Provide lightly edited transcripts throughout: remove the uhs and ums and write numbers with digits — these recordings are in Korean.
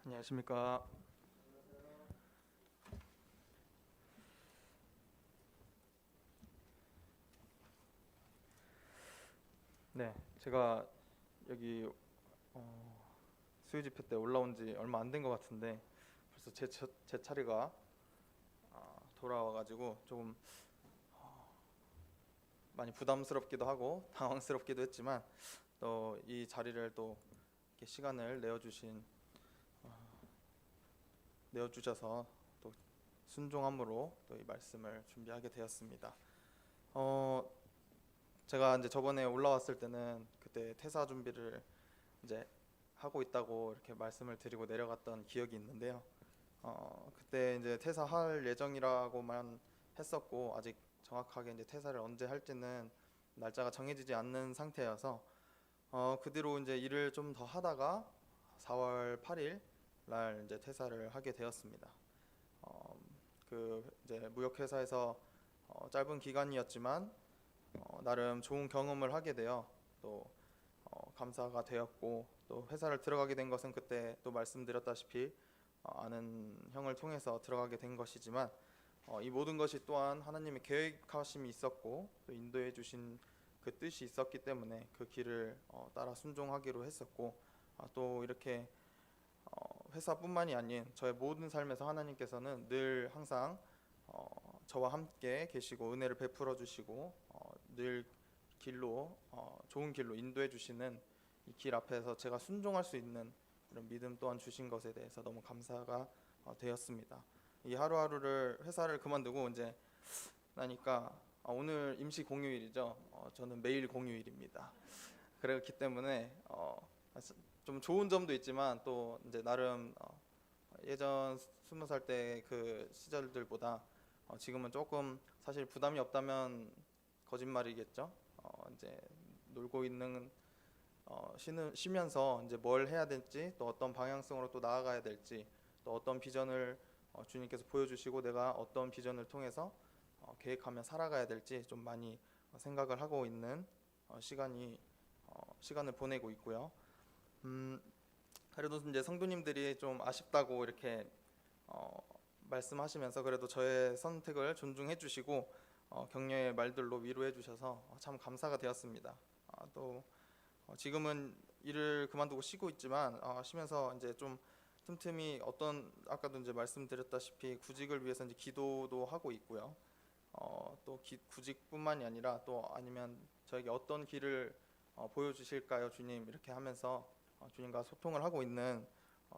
안녕하십니까. 네, 제가 여기 수요 집회 때 올라온 지 얼마 안 된 것 같은데 벌써 제 차례가 돌아와가지고 조금 많이 부담스럽기도 하고 당황스럽기도 했지만 또 이 자리를 또 이렇게 시간을 내어주셔서 또 순종함으로 또 이 말씀을 준비하게 되었습니다. 어, 제가 이제 저번에 올라왔을 때는 그때 퇴사 준비를 이제 하고 있다고 이렇게 말씀을 드리고 내려갔던 기억이 있는데요. 그때 이제 퇴사할 예정이라고만 했었고 아직 정확하게 이제 퇴사를 언제 할지는 날짜가 정해지지 않는 상태여서 그 뒤로 이제 일을 좀 더 하다가 4월 8일 날 이제 퇴사를 하게 되었습니다. 어, 그 이제 무역회사에서 짧은 기간이었지만 나름 좋은 경험을 하게 되어 또 감사가 되었고 또 회사를 들어가게 된 것은 그때 또 말씀드렸다시피 아는 형을 통해서 들어가게 된 것이지만 이 모든 것이 또한 하나님의 계획하심이 있었고 또 인도해 주신 그 뜻이 있었기 때문에 그 길을 따라 순종하기로 했었고 또 이렇게 회사뿐만이 아닌 저의 모든 삶에서 하나님께서는 늘 항상 저와 함께 계시고 은혜를 베풀어 주시고 늘 좋은 길로 인도해 주시는 이 길 앞에서 제가 순종할 수 있는 이런 믿음 또한 주신 것에 대해서 너무 감사가 되었습니다. 이 하루하루를 회사를 그만두고 이제 나니까 오늘 임시 공휴일이죠. 저는 매일 공휴일입니다. 그렇기 때문에 좀 좋은 점도 있지만 또 이제 나름 예전 20살 때 그 시절들보다 지금은 조금 사실 부담이 없다면 거짓말이겠죠. 이제 놀고 있는 쉬면서 이제 뭘 해야 될지 또 어떤 방향성으로 또 나아가야 될지 또 어떤 비전을 주님께서 보여주시고 내가 어떤 비전을 통해서 계획하며 살아가야 될지 좀 많이 생각을 하고 있는 시간을 보내고 있고요. 그래도 이제 성도님들이 좀 아쉽다고 이렇게 어, 말씀하시면서 그래도 저의 선택을 존중해 주시고 격려의 말들로 위로해 주셔서 참 감사가 되었습니다. 또 지금은 일을 그만두고 쉬고 있지만 쉬면서 이제 좀 틈틈이 아까도 이제 말씀드렸다시피 구직을 위해서 이제 기도도 하고 있고요. 구직뿐만이 아니라 또 아니면 저에게 어떤 길을 보여주실까요, 주님? 이렇게 하면서 주님과 소통을 하고 있는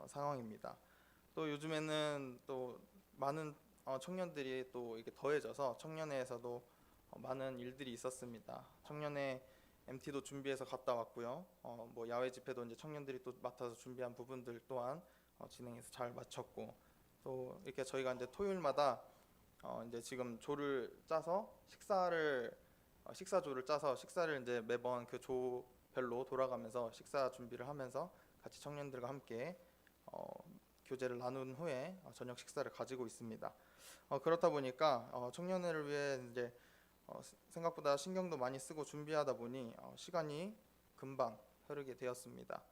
상황입니다. 또 요즘에는 또 많은 청년들이 또 이게 더해져서 청년회에서도 많은 일들이 있었습니다. 청년회 MT도 준비해서 갔다 왔고요. 뭐 야외 집회도 이제 청년들이 또 맡아서 준비한 부분들 또한 진행해서 잘 마쳤고 또 이렇게 저희가 이제 토요일마다 이제 지금 조를 짜서 식사조를 짜서 식사를 이제 매번 그 조별로 돌아가면서 식사 준비를 하면서 같이 청년들과 함께 교제를 나눈 후에 저녁 식사를 가지고 있습니다. 그렇다 보니까 청년회를 위해 이제 생각보다 신경도 많이 쓰고 준비하다 보니 시간이 금방 흐르게 되었습니다.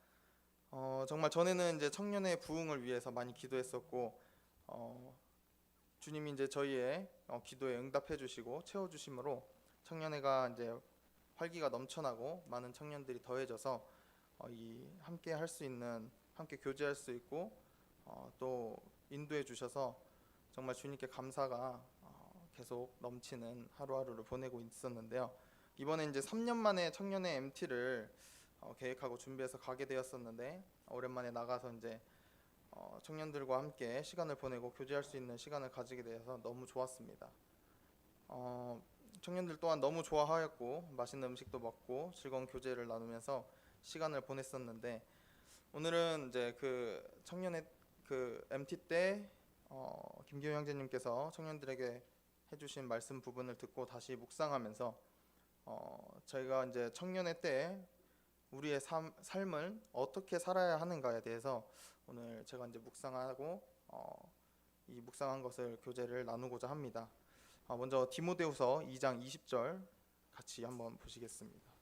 정말 전에는 이제 청년의 부흥을 위해서 많이 기도했었고 주님이 이제 저희의 기도에 응답해 주시고 채워 주심으로 청년회가 이제 활기가 넘쳐나고 많은 청년들이 더해져서 이 함께 할 수 있는 함께 교제할 수 있고 또 인도해 주셔서 정말 주님께 감사가 계속 넘치는 하루하루를 보내고 있었는데요. 이번에 이제 3년 만에 청년회 MT를 계획하고 준비해서 가게 되었었는데 오랜만에 나가서 이제 청년들과 함께 시간을 보내고 교제할 수 있는 시간을 가지게 되어서 너무 좋았습니다. 청년들 또한 너무 좋아하였고 맛있는 음식도 먹고 즐거운 교제를 나누면서 시간을 보냈었는데 오늘은 이제 그 청년회 그 MT 때 김기호 형제님께서 청년들에게 해주신 말씀 부분을 듣고 다시 묵상하면서 저희가 이제 청년회 때 우리의 삶을 어떻게 살아야 하는가에 대해서 오늘 제가 이제 묵상하고 이 묵상한 것을 교제를 나누고자 합니다. 먼저 디모데후서 2장 20절 같이 한번 보시겠습니다.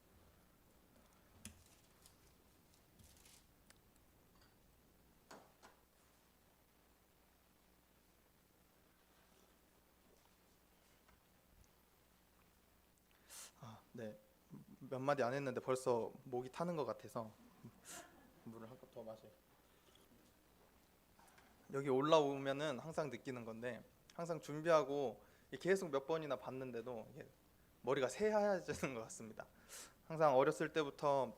네, 몇 마디 안 했는데 벌써 목이 타는 것 같아서 물을 한 컵 더 마셔요. 여기 올라오면은 항상 느끼는 건데, 항상 준비하고 계속 몇 번이나 봤는데도 이게 머리가 새하얘지는 것 같습니다. 항상 어렸을 때부터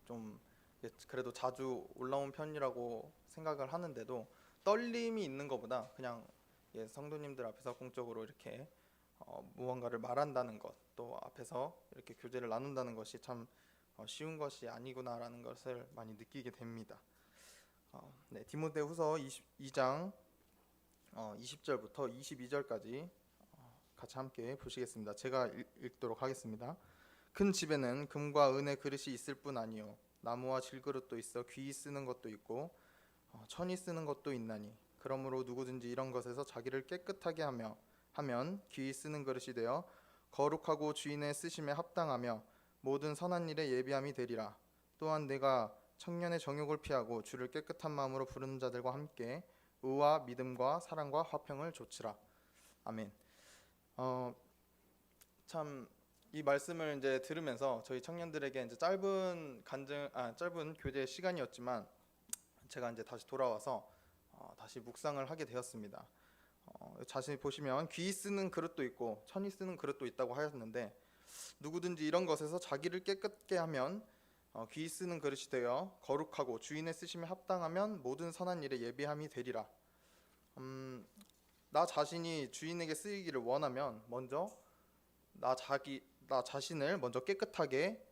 좀 그래도 자주 올라온 편이라고 생각을 하는데도 떨림이 있는 것보다 그냥 성도님들 앞에서 공적으로 이렇게 무언가를 말한다는 것, 또 앞에서 이렇게 교제를 나눈다는 것이 참 쉬운 것이 아니구나라는 것을 많이 느끼게 됩니다. 네, 디모데후서 22장 20절부터 22절까지 같이 함께 보시겠습니다. 제가 읽도록 하겠습니다. 큰 집에는 금과 은의 그릇이 있을 뿐 아니요 나무와 질그릇도 있어 귀히 쓰는 것도 있고 천이 쓰는 것도 있나니 그러므로 누구든지 이런 것에서 자기를 깨끗하게 하면 귀히 쓰는 그릇이 되어 거룩하고 주인의 쓰심에 합당하며 모든 선한 일에 예비함이 되리라. 또한 내가 청년의 정욕을 피하고 주를 깨끗한 마음으로 부르는 자들과 함께 의와 믿음과 사랑과 화평을 좇으라. 아멘. 참 이 말씀을 이제 들으면서 저희 청년들에게 이제 짧은 교제 시간이었지만 제가 이제 다시 돌아와서 다시 묵상을 하게 되었습니다. 자세히 보시면 귀히 쓰는 그릇도 있고 천이 쓰는 그릇도 있다고 하였는데, 누구든지 이런 것에서 자기를 깨끗게 하면 귀히 쓰는 그릇이 되어 거룩하고 주인의 쓰심에 합당하면 모든 선한 일에 예비함이 되리라. 나 자신이 주인에게 쓰이기를 원하면 먼저 나 자신을 먼저 깨끗하게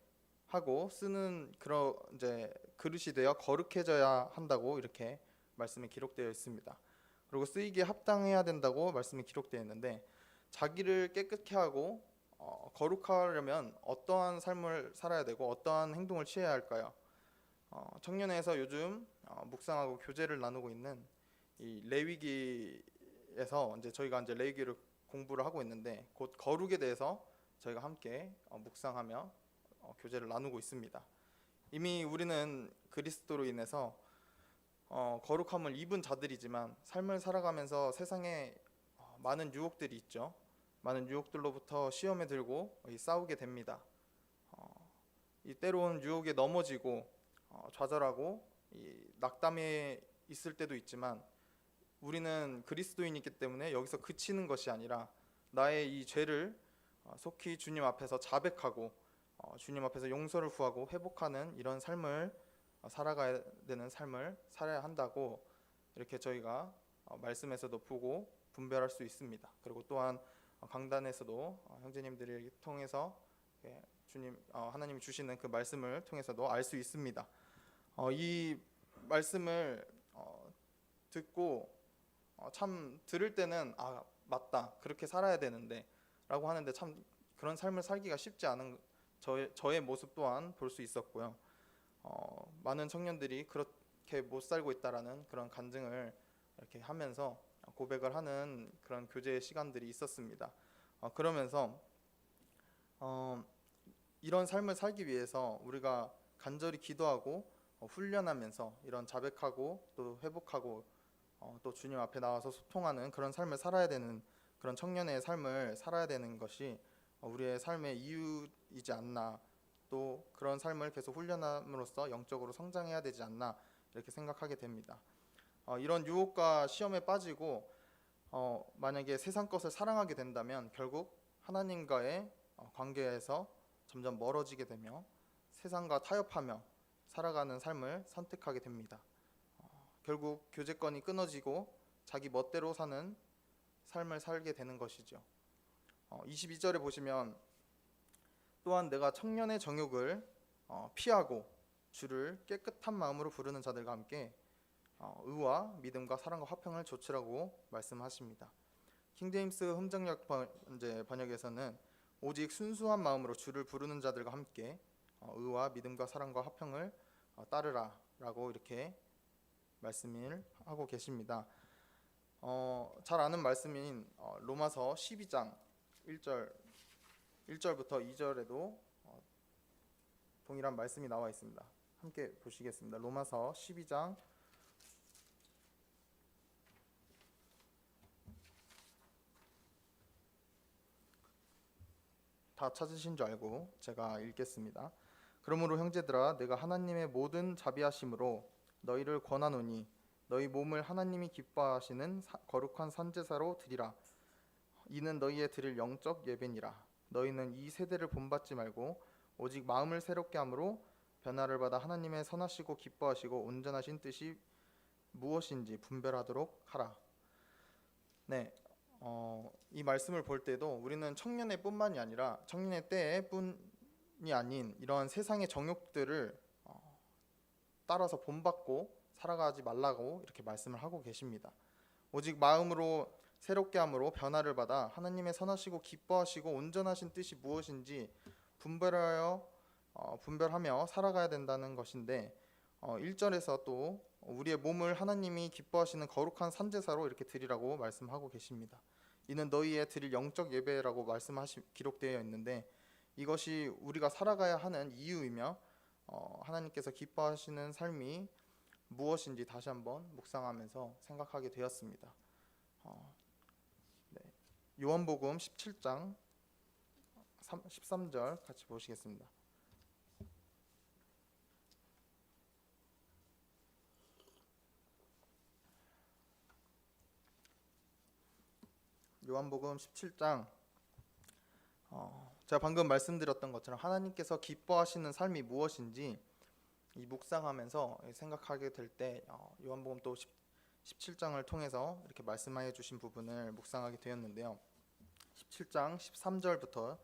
하고 쓰는 그런 이제 그릇이 되어 거룩해져야 한다고 이렇게 말씀에 기록되어 있습니다. 그리고 쓰이기에 합당해야 된다고 말씀이 기록되어 있는데, 자기를 깨끗게 하고 거룩하려면 어떠한 삶을 살아야 되고 어떠한 행동을 취해야 할까요? 청년회에서 요즘 묵상하고 교제를 나누고 있는 이 레위기에서 저희가 이제 레위기를 공부를 하고 있는데, 곧 거룩에 대해서 저희가 함께 묵상하며 교제를 나누고 있습니다. 이미 우리는 그리스도로 인해서 거룩함을 입은 자들이지만 삶을 살아가면서 세상에 많은 유혹들이 있죠. 많은 유혹들로부터 시험에 들고 싸우게 됩니다. 이 때로는 유혹에 넘어지고 좌절하고 낙담에 있을 때도 있지만, 우리는 그리스도인이기 때문에 여기서 그치는 것이 아니라 나의 이 죄를 속히 주님 앞에서 자백하고 주님 앞에서 용서를 구하고 회복하는 이런 삶을 살아가야 되는 삶을 살아야 한다고 이렇게 저희가 말씀에서도 보고 분별할 수 있습니다. 그리고 또한 강단에서도 형제님들을 통해서 하나님이 주시는 그 말씀을 통해서도 알 수 있습니다. 이 말씀을 듣고 참 들을 때는 맞다, 그렇게 살아야 되는데 라고 하는데, 참 그런 삶을 살기가 쉽지 않은 저의 모습 또한 볼 수 있었고요. 많은 청년들이 그렇게 못 살고 있다라는 그런 간증을 이렇게 하면서 고백을 하는 그런 교제 시간들이 있었습니다. 그러면서 이런 삶을 살기 위해서 우리가 간절히 기도하고 훈련하면서 이런 자백하고 또 회복하고 또 주님 앞에 나와서 소통하는 그런 삶을 살아야 되는, 그런 청년의 삶을 살아야 되는 것이 우리의 삶의 이유이지 않나, 또 그런 삶을 계속 훈련함으로써 영적으로 성장해야 되지 않나 이렇게 생각하게 됩니다. 이런 유혹과 시험에 빠지고 만약에 세상 것을 사랑하게 된다면 결국 하나님과의 관계에서 점점 멀어지게 되며 세상과 타협하며 살아가는 삶을 선택하게 됩니다. 결국 교제권이 끊어지고 자기 멋대로 사는 삶을 살게 되는 것이죠. 22절에 보시면, 또한 내가 청년의 정욕을 피하고 주를 깨끗한 마음으로 부르는 자들과 함께 의와 믿음과 사랑과 화평을 좇으라고 말씀하십니다. 킹제임스 흠정역 번역에서는 오직 순수한 마음으로 주를 부르는 자들과 함께 의와 믿음과 사랑과 화평을 따르라 라고 이렇게 말씀을 하고 계십니다. 잘 아는 말씀인 로마서 12장 1절부터 2절에도 동일한 말씀이 나와 있습니다. 함께 보시겠습니다. 로마서 12장 다 찾으신 줄 알고 제가 읽겠습니다. 그러므로 형제들아 내가 하나님의 모든 자비하심으로 너희를 권하노니 너희 몸을 하나님이 기뻐하시는 거룩한 산제사로 드리라. 이는 너희의 드릴 영적 예배니라. 너희는 이 세대를 본받지 말고 오직 마음을 새롭게 함으로 변화를 받아 하나님의 선하시고 기뻐하시고 온전하신 뜻이 무엇인지 분별하도록 하라. 네, 이 말씀을 볼 때도 우리는 청년의 뿐만이 아니라 청년의 때의 뿐이 아닌 이러한 세상의 정욕들을 따라서 본받고 살아가지 말라고 이렇게 말씀을 하고 계십니다. 오직 마음으로 새롭게 함으로 변화를 받아 하나님의 선하시고 기뻐하시고 온전하신 뜻이 무엇인지 분별하며 살아가야 된다는 것인데 1절에서 또 우리의 몸을 하나님이 기뻐하시는 거룩한 산제사로 이렇게 드리라고 말씀하고 계십니다. 이는 너희의 드릴 영적 예배라고 기록되어 있는데 이것이 우리가 살아가야 하는 이유이며 하나님께서 기뻐하시는 삶이 무엇인지 다시 한번 묵상하면서 생각하게 되었습니다. 네. 요한복음 17장 13절 같이 보시겠습니다. 요한복음 17장 제가 방금 말씀드렸던 것처럼 하나님께서 기뻐하시는 삶이 무엇인지 이 묵상하면서 생각하게 될 때 요한복음 또 17장을 통해서 이렇게 말씀하여 주신 부분을 묵상하게 되었는데요. 17장 13절부터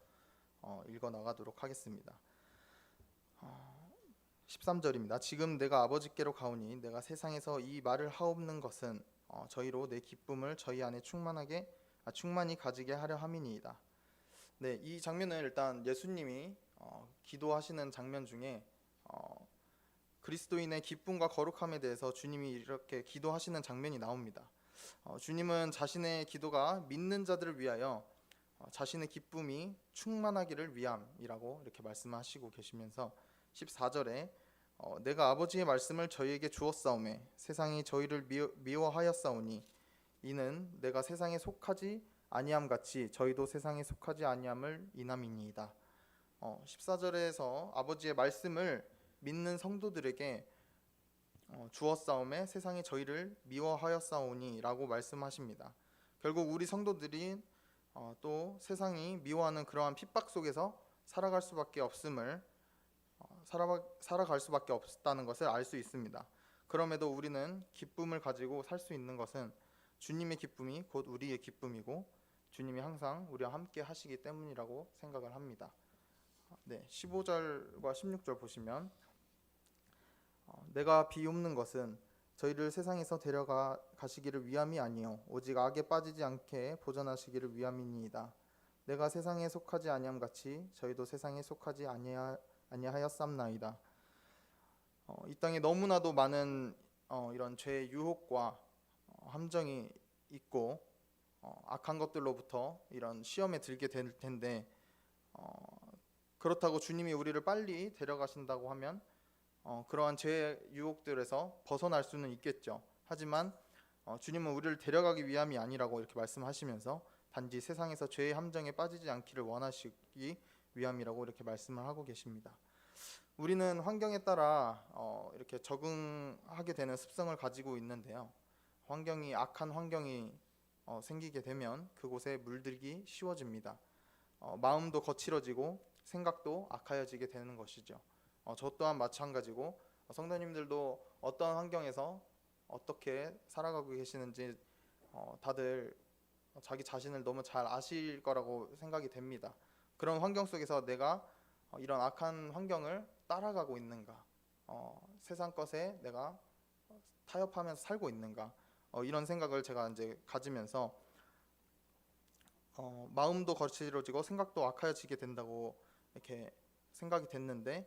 읽어 나가도록 하겠습니다. 13절입니다. 지금 내가 아버지께로 가오니 내가 세상에서 이 말을 하옵는 것은 저희로 내 기쁨을 저희 안에 충만히 가지게 하려 함이니이다. 네, 이 장면은 일단 예수님이 기도하시는 장면 중에 그리스도인의 기쁨과 거룩함에 대해서 주님이 이렇게 기도하시는 장면이 나옵니다. 주님은 자신의 기도가 믿는 자들을 위하여 자신의 기쁨이 충만하기를 위함이라고 이렇게 말씀하시고 계시면서 14절에 내가 아버지의 말씀을 저희에게 주었사오매 세상이 저희를 미워하였사오니 이는 내가 세상에 속하지 아니함 같이 저희도 세상에 속하지 아니함을 인함이니이다. 14절에서 아버지의 말씀을 믿는 성도들에게 주었사오매 세상이 저희를 미워하였사오니 라고 말씀하십니다. 결국 우리 성도들이 또 세상이 미워하는 그러한 핍박 속에서 살아갈 수밖에 없다는 것을 알 수 있습니다. 그럼에도 우리는 기쁨을 가지고 살 수 있는 것은 주님의 기쁨이 곧 우리의 기쁨이고 주님이 항상 우리와 함께 하시기 때문이라고 생각을 합니다. 네, 15절과 16절 보시면 내가 비옵는 것은 저희를 세상에서 데려가 가시기를 위함이 아니요 오직 악에 빠지지 않게 보전하시기를 위함이니이다. 내가 세상에 속하지 아니함 같이 저희도 세상에 속하지 아니하였삼나이다. 이 땅에 너무나도 많은 이런 죄의 유혹과 함정이 있고 악한 것들로부터 이런 시험에 들게 될 텐데 그렇다고 주님이 우리를 빨리 데려가신다고 하면 그러한 죄의 유혹들에서 벗어날 수는 있겠죠. 하지만 주님은 우리를 데려가기 위함이 아니라고 이렇게 말씀하시면서 단지 세상에서 죄의 함정에 빠지지 않기를 원하시기 위함이라고 이렇게 말씀을 하고 계십니다. 우리는 환경에 따라 이렇게 적응하게 되는 습성을 가지고 있는데요. 악한 환경이 생기게 되면 그곳에 물들기 쉬워집니다. 마음도 거칠어지고 생각도 악하여지게 되는 것이죠. 저 또한 마찬가지고 성도님들도 어떤 환경에서 어떻게 살아가고 계시는지 다들 자기 자신을 너무 잘 아실 거라고 생각이 됩니다. 그런 환경 속에서 내가 이런 악한 환경을 따라가고 있는가, 세상 것에 내가 타협하면서 살고 있는가, 이런 생각을 제가 이제 가지면서 마음도 거칠어지고 생각도 악하여지게 된다고 이렇게 생각이 됐는데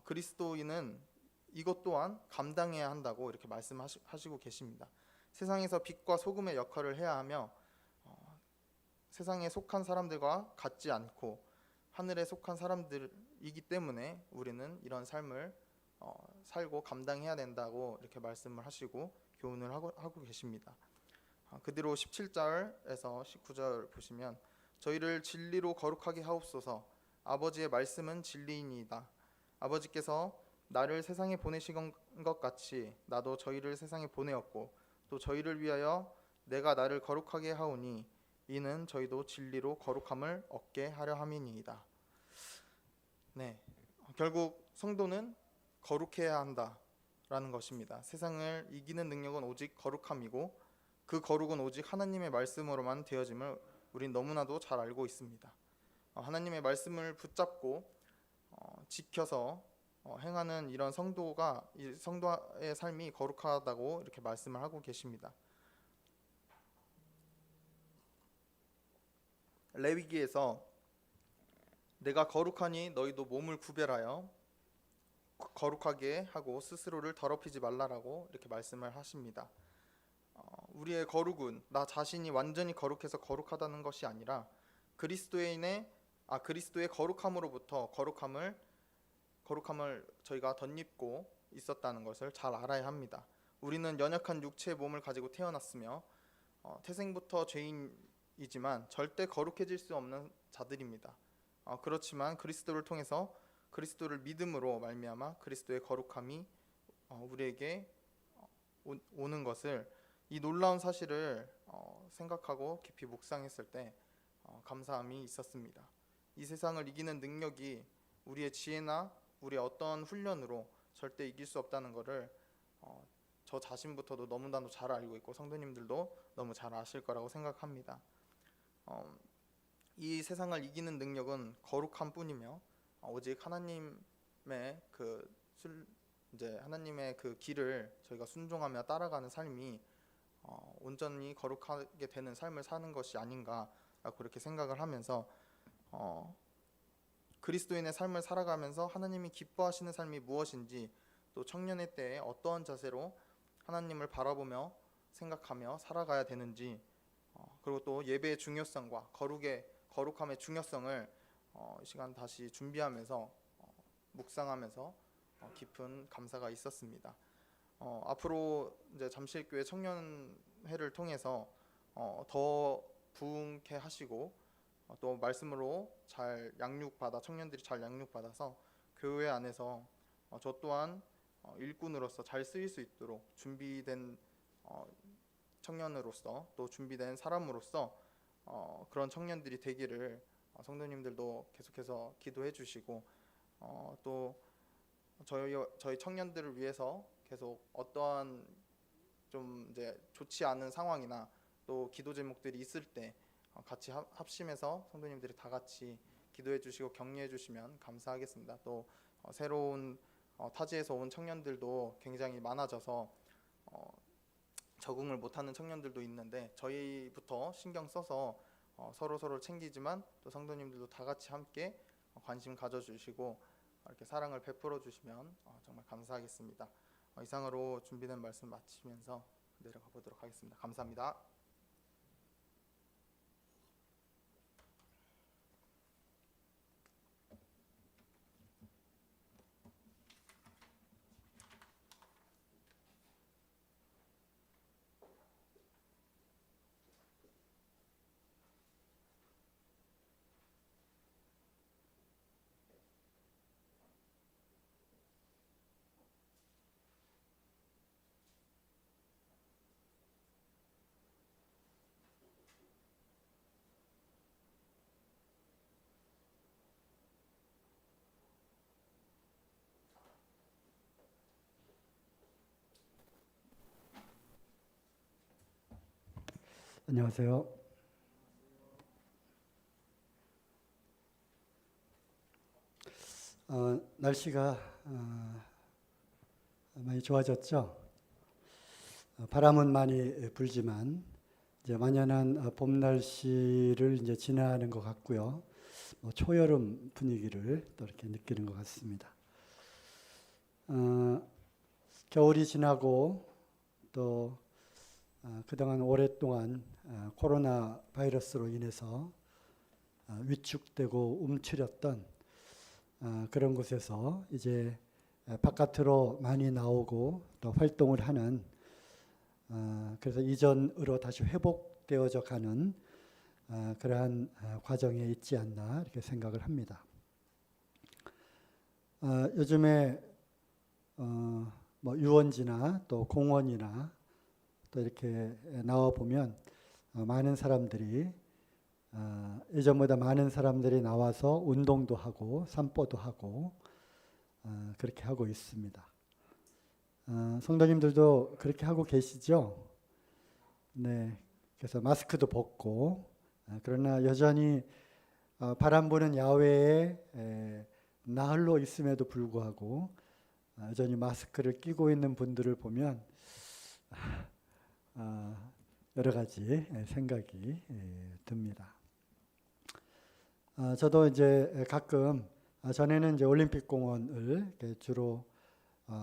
그리스도인은 이것 또한 감당해야 한다고 이렇게 말씀하시고 계십니다. 세상에서 빛과 소금의 역할을 해야 하며 세상에 속한 사람들과 같지 않고 하늘에 속한 사람들이기 때문에 우리는 이런 삶을 살고 감당해야 된다고 이렇게 말씀을 하시고 교훈을 하고 계십니다. 그대로 17절에서 19절 보시면 저희를 진리로 거룩하게 하옵소서 아버지의 말씀은 진리이니이다. 아버지께서 나를 세상에 보내신 것 같이 나도 저희를 세상에 보내었고 또 저희를 위하여 내가 나를 거룩하게 하오니 이는 저희도 진리로 거룩함을 얻게 하려 함이니이다. 네, 결국 성도는 거룩해야 한다라는 것입니다. 세상을 이기는 능력은 오직 거룩함이고 그 거룩은 오직 하나님의 말씀으로만 되어짐을 우린 너무나도 잘 알고 있습니다. 하나님의 말씀을 붙잡고 지켜서 행하는 이런 성도의 삶이 거룩하다고 이렇게 말씀을 하고 계십니다. 레위기에서 내가 거룩하니 너희도 몸을 구별하여 거룩하게 하고 스스로를 더럽히지 말라라고 이렇게 말씀을 하십니다. 우리의 거룩은 나 자신이 완전히 거룩해서 거룩하다는 것이 아니라 그리스도의 거룩함으로부터 거룩함을 저희가 덧입고 있었다는 것을 잘 알아야 합니다. 우리는 연약한 육체의 몸을 가지고 태어났으며 태생부터 죄인이지만 절대 거룩해질 수 없는 자들입니다. 그렇지만 그리스도를 통해서 그리스도를 믿음으로 말미암아 그리스도의 거룩함이 우리에게 오는 것을 이 놀라운 사실을 생각하고 깊이 묵상했을 때 감사함이 있었습니다. 이 세상을 이기는 능력이 우리의 지혜나 우리의 어떤 훈련으로 절대 이길 수 없다는 것을 저 자신부터도 너무나도 잘 알고 있고 성도님들도 너무 잘 아실 거라고 생각합니다. 이 세상을 이기는 능력은 거룩함 뿐이며 오직 하나님의 하나님의 그 길을 저희가 순종하며 따라가는 삶이 온전히 거룩하게 되는 삶을 사는 것이 아닌가라고 그렇게 생각을 하면서 그리스도인의 삶을 살아가면서 하나님이 기뻐하시는 삶이 무엇인지 또 청년의 때에 어떠한 자세로 하나님을 바라보며 생각하며 살아가야 되는지 그리고 또 예배의 중요성과 거룩함의 중요성을 이 시간 다시 준비하면서 묵상하면서 깊은 감사가 있었습니다. 앞으로 이제 잠실교회 청년회를 통해서 더 부흥케 하시고 또 말씀으로 잘 청년들이 잘 양육받아서 교회 안에서 저 또한 일꾼으로서 잘 쓰일 수 있도록 준비된 청년으로서 또 준비된 사람으로서 그런 청년들이 되기를 성도님들도 계속해서 기도해 주시고 또 저희 청년들을 위해서 계속 어떠한 좀 이제 좋지 않은 상황이나 또 기도 제목들이 있을 때 같이 합심해서 성도님들이 다 같이 기도해 주시고 격려해 주시면 감사하겠습니다. 또 새로운 타지에서 온 청년들도 굉장히 많아져서 적응을 못하는 청년들도 있는데 저희부터 신경 써서 서로를 챙기지만 또 성도님들도 다 같이 함께 관심 가져주시고 이렇게 사랑을 베풀어 주시면 정말 감사하겠습니다. 이상으로 준비된 말씀 마치면서 내려가 보도록 하겠습니다. 감사합니다. 안녕하세요. 날씨가 많이 좋아졌죠. 바람은 많이 불지만 이제 완연한 봄 날씨를 이제 지나는 것 같고요. 초여름 분위기를 또 이렇게 느끼는 것 같습니다. 겨울이 지나고 또 그동안 오랫동안 코로나 바이러스로 인해서 위축되고 움츠렸던 그런 곳에서 이제 바깥으로 많이 나오고 또 활동을 하는 그래서 이전으로 다시 회복되어져 가는 그러한 과정에 있지 않나 이렇게 생각을 합니다. 요즘에 뭐 유원지나 또 공원이나 또 이렇게 나와 보면 많은 사람들이 예전보다 많은 사람들이 나와서 운동도 하고 산보도 하고 그렇게 하고 있습니다. 성도님들도 그렇게 하고 계시죠? 네. 그래서 마스크도 벗고 그러나 여전히 바람 부는 야외에 나흘로 있음에도 불구하고 여전히 마스크를 끼고 있는 분들을 보면 여러 가지 생각이 듭니다. 저도 이제 가끔 전에는 이제 올림픽 공원을 주로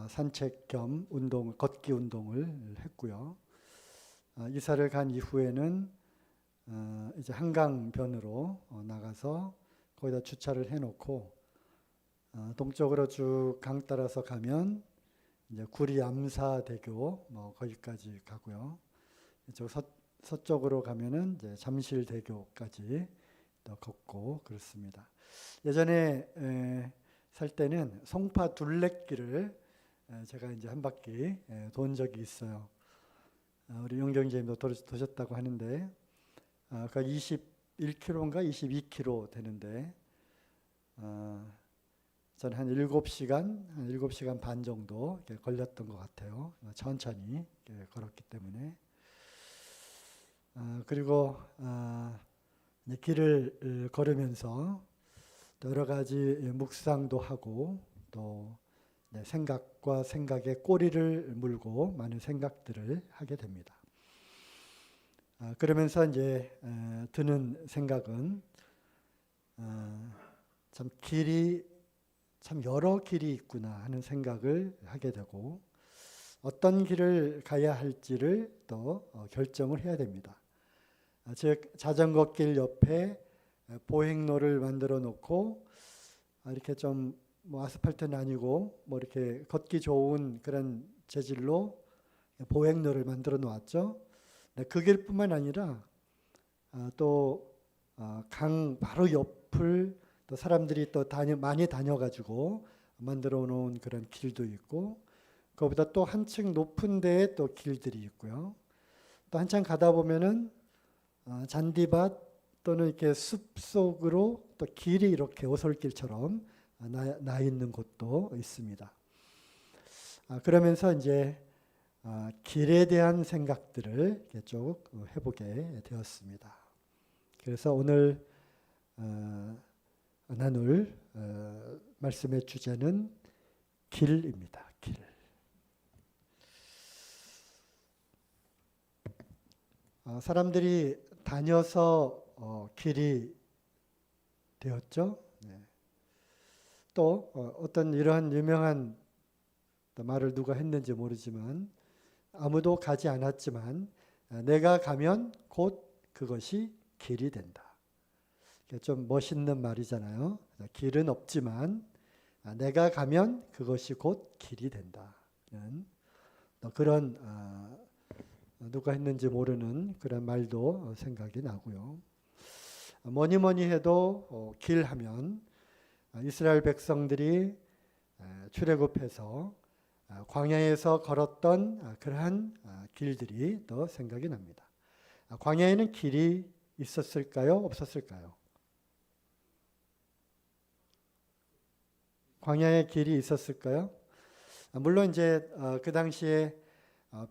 산책 겸 운동, 걷기 운동을 했고요. 이사를 간 이후에는 이제 한강변으로 나가서 거기다 주차를 해놓고 동쪽으로 쭉 강 따라서 가면 이제 구리 암사대교 뭐 거기까지 가고요. 이쪽 서쪽으로 가면은 이제 잠실대교까지 또 걷고 그렇습니다. 예전에 살 때는 송파 둘레길을 제가 이제 한 바퀴 돈 적이 있어요. 우리 용경제님도 도셨다고 하는데 그 21km인가 22km 되는데 저는 한 7시간 반 정도 걸렸던 것 같아요. 천천히 걸었기 때문에. 그리고 길을 걸으면서 여러 가지 묵상도 하고 또 생각과 생각에 꼬리를 물고 많은 생각들을 하게 됩니다. 그러면서 이제 드는 생각은 참 여러 길이 있구나 하는 생각을 하게 되고 어떤 길을 가야 할지를 또 결정을 해야 됩니다. 즉 자전거 길 옆에 보행로를 만들어 놓고 이렇게 좀 뭐 아스팔트는 아니고 뭐 이렇게 걷기 좋은 그런 재질로 보행로를 만들어 놓았죠. 그 길뿐만 아니라 또 강 바로 옆을 또 사람들이 또 많이 다녀가지고 만들어 놓은 그런 길도 있고 그거보다 또 한층 높은 데에 또 길들이 있고요. 또 한참 가다 보면은 잔디밭 또는 이렇게 숲 속으로 또 길이 이렇게 오솔길처럼 나 있는 곳도 있습니다. 그러면서 이제 길에 대한 생각들을 쭉 해보게 되었습니다. 그래서 오늘 나눌 말씀의 주제는 길입니다. 길. 사람들이 다녀서 길이 되었죠. 네. 또 어떤 이러한 유명한 말을 누가 했는지 모르지만 아무도 가지 않았지만 내가 가면 곧 그것이 길이 된다. 좀 멋있는 말이잖아요. 길은 없지만 내가 가면 그것이 곧 길이 된다는 그런 누가 했는지 모르는 그런 말도 생각이 나고요. 뭐니 해도 길하면 이스라엘 백성들이 출애굽해서 광야에서 걸었던 그러한 길들이 또 생각이 납니다. 광야에는 길이 있었을까요? 없었을까요? 광야에 길이 있었을까요? 물론 이제 그 당시에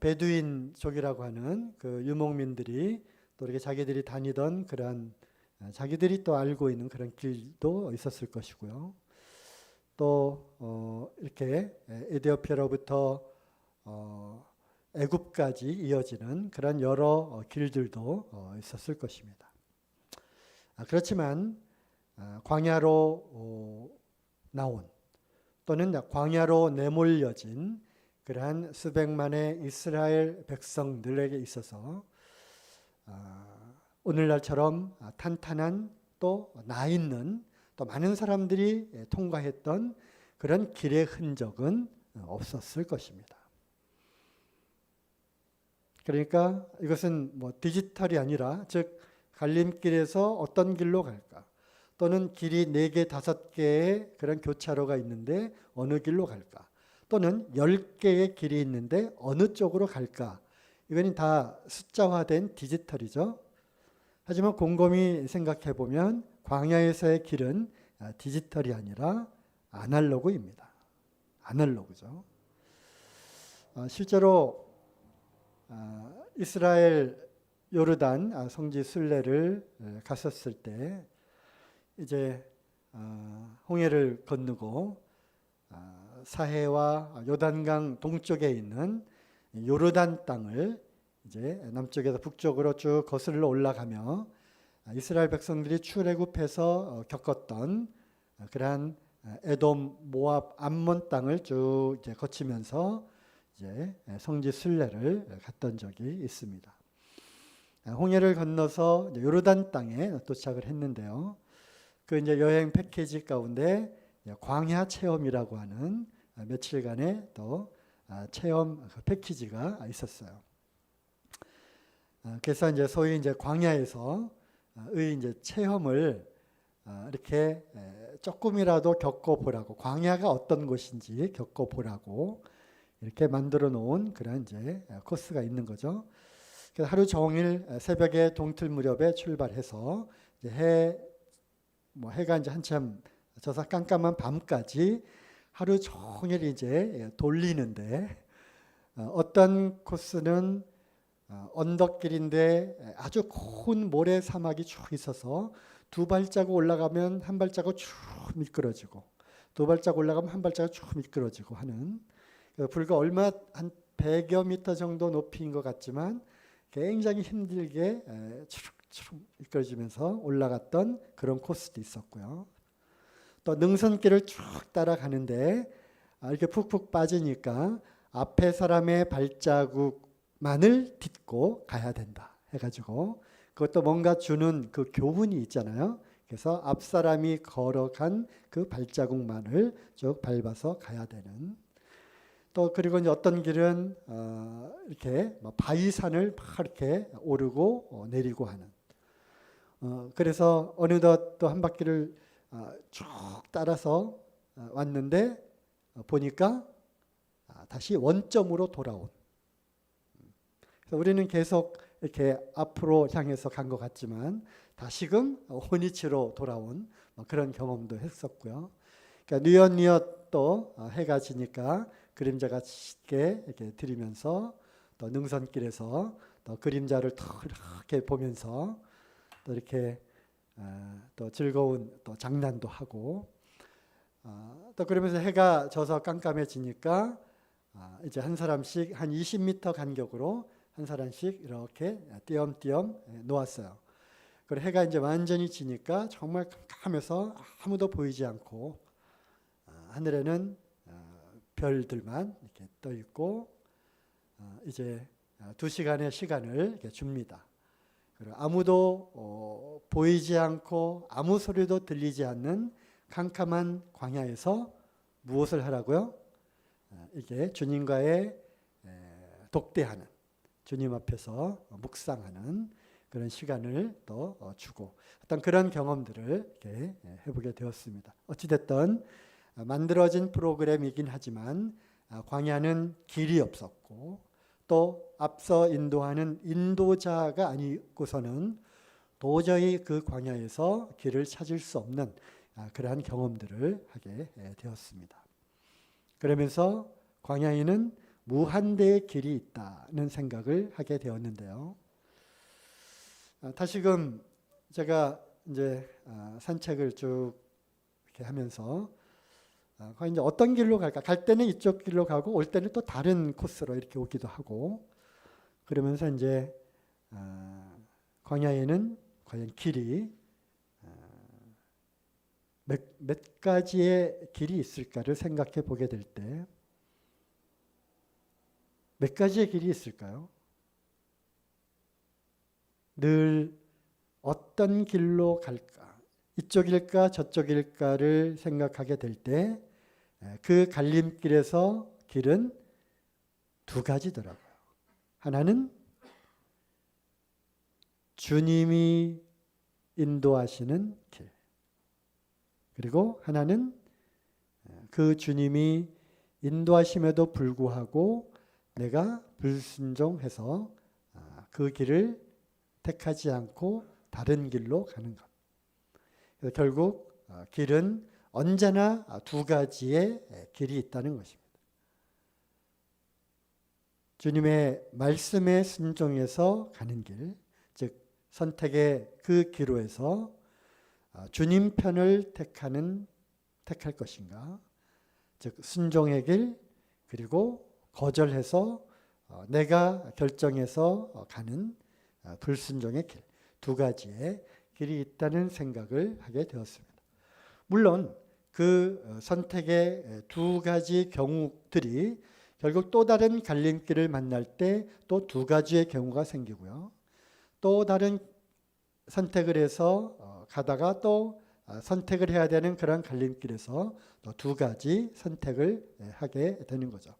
베두인족이라고 하는 그 유목민들이 또 이렇게 자기들이 다니던 그런 자기들이 또 알고 있는 그런 길도 있었을 것이고요. 또 이렇게 에티오피아로부터 애굽까지 이어지는 그런 여러 길들도 있었을 것입니다. 그렇지만 광야로 나온 또는 광야로 내몰려진 그러한 수백만의 이스라엘 백성들에게 있어서 오늘날처럼 탄탄한 또 나 있는 또 많은 사람들이 통과했던 그런 길의 흔적은 없었을 것입니다. 그러니까 이것은 뭐 디지털이 아니라 즉 갈림길에서 어떤 길로 갈까? 또는 길이 4개, 5개의 그런 교차로가 있는데 어느 길로 갈까? 또는 10개의 길이 있는데 어느 쪽으로 갈까? 이거는 다 숫자화된 디지털이죠. 하지만 곰곰이 생각해 보면 광야에서의 길은 디지털이 아니라 아날로그입니다. 아날로그죠. 실제로 이스라엘 요르단 성지 순례를 갔었을 때 이제 홍해를 건너고 사해와 요단강 동쪽에 있는 요르단 땅을 이제 남쪽에서 북쪽으로 쭉 거슬러 올라가며 이스라엘 백성들이 출애굽해서 겪었던 그러한 에돔, 모압, 암몬 땅을 쭉 이제 거치면서 이제 성지 순례를 갔던 적이 있습니다. 홍해를 건너서 요르단 땅에 도착을 했는데요. 그 이제 여행 패키지 가운데 광야 체험이라고 하는 며칠간의 또 체험 패키지가 있었어요. 그래서 이제 소위 이제 광야에서의 이제 체험을 이렇게 조금이라도 겪어보라고, 광야가 어떤 곳인지 겪어보라고 이렇게 만들어 놓은 그런 이제 코스가 있는 거죠. 그래서 하루 종일 새벽에 동틀 무렵에 출발해서 이제 해가 이제 한참 져서 깜깜한 밤까지 하루 종일 이제 돌리는데 어떤 코스는 언덕길인데 아주 큰 모래 사막이 쭉 있어서 2발자국 올라가면 1발자국 쭉 미끄러지고 2발자국 올라가면 1발자국 쭉 미끄러지고 하는 불과 얼마 한 100여 미터 정도 높이인 것 같지만 굉장히 힘들게 추룩추룩 미끄러지면서 올라갔던 그런 코스도 있었고요. 또 능선길을 쭉 따라가는데 이렇게 푹푹 빠지니까 앞에 사람의 발자국만을 딛고 가야 된다 해가지고 그것도 뭔가 주는 그 교훈이 있잖아요. 그래서 앞 사람이 걸어간 그 발자국만을 쭉 밟아서 가야 되는. 또 그리고 이제 어떤 길은 이렇게 바위산을 막 이렇게 오르고 내리고 하는. 그래서 어느덧 또 한 바퀴를 쭉 따라서 왔는데 보니까 다시 원점으로 돌아온. 그래서 우리는 계속 이렇게 앞으로 향해서 간 것 같지만 다시금 원위치로 돌아온 그런 경험도 했었고요. 그러니까 뉘엿뉘엿 또 해가 지니까 그림자가 짙게 이렇게 들이면서 또 능선길에서 또 그림자를 또 이렇게 보면서 또 이렇게 또 즐거운 또 장난도 하고 또 그러면서 해가 져서 깜깜해지니까 이제 한 사람씩 한 20m 간격으로 한 사람씩 이렇게 띄엄띄엄 놓았어요. 그리고 해가 이제 완전히 지니까 정말 깜깜해서 아무도 보이지 않고 하늘에는 별들만 이렇게 떠 있고 이제 2시간의 시간을 이렇게 줍니다. 그리고 아무도 보이지 않고 아무 소리도 들리지 않는 캄캄한 광야에서 무엇을 하라고요? 이게 주님과의 독대하는, 주님 앞에서 묵상하는 그런 시간을 또 주고 어떤 그런 경험들을 이렇게 해보게 되었습니다. 어찌됐든 만들어진 프로그램이긴 하지만 광야는 길이 없었고 또 앞서 인도하는 인도자가 아니고서는 도저히 그 광야에서 길을 찾을 수 없는 그러한 경험들을 하게 되었습니다. 그러면서 광야에는 무한대의 길이 있다는 생각을 하게 되었는데요. 다시금 제가 이제 산책을 쭉 이렇게 하면서 과연 이제 어떤 길로 갈까? 갈 때는 이쪽 길로 가고 올 때는 또 다른 코스로 이렇게 오기도 하고 그러면서 이제 광야에는 과연 길이 몇 가지의 길이 있을까를 생각해 보게 될 때 몇 가지의 길이 있을까요? 늘 어떤 길로 갈까? 이쪽일까 저쪽일까를 생각하게 될 때 그 갈림길에서 길은 2가지더라고요. 하나는 주님이 인도하시는 길. 그리고 하나는 그 주님이 인도하심에도 불구하고 내가 불순종해서 그 길을 택하지 않고 다른 길로 가는 것. 그래서 결국 길은 언제나 두 가지의 길이 있다는 것입니다. 주님의 말씀에 순종해서 가는 길, 즉 선택의 그 기로에서 주님 편을 택할 것인가, 즉 순종의 길, 그리고 거절해서 내가 결정해서 가는 불순종의 길, 두 가지의 길이 있다는 생각을 하게 되었습니다. 물론 그 선택의 두 가지 경우들이 결국 또 다른 갈림길을 만날 때 또 두 가지의 경우가 생기고요. 또 다른 선택을 해서 가다가 또 선택을 해야 되는 그런 갈림길에서 또 두 가지 선택을 하게 되는 거죠.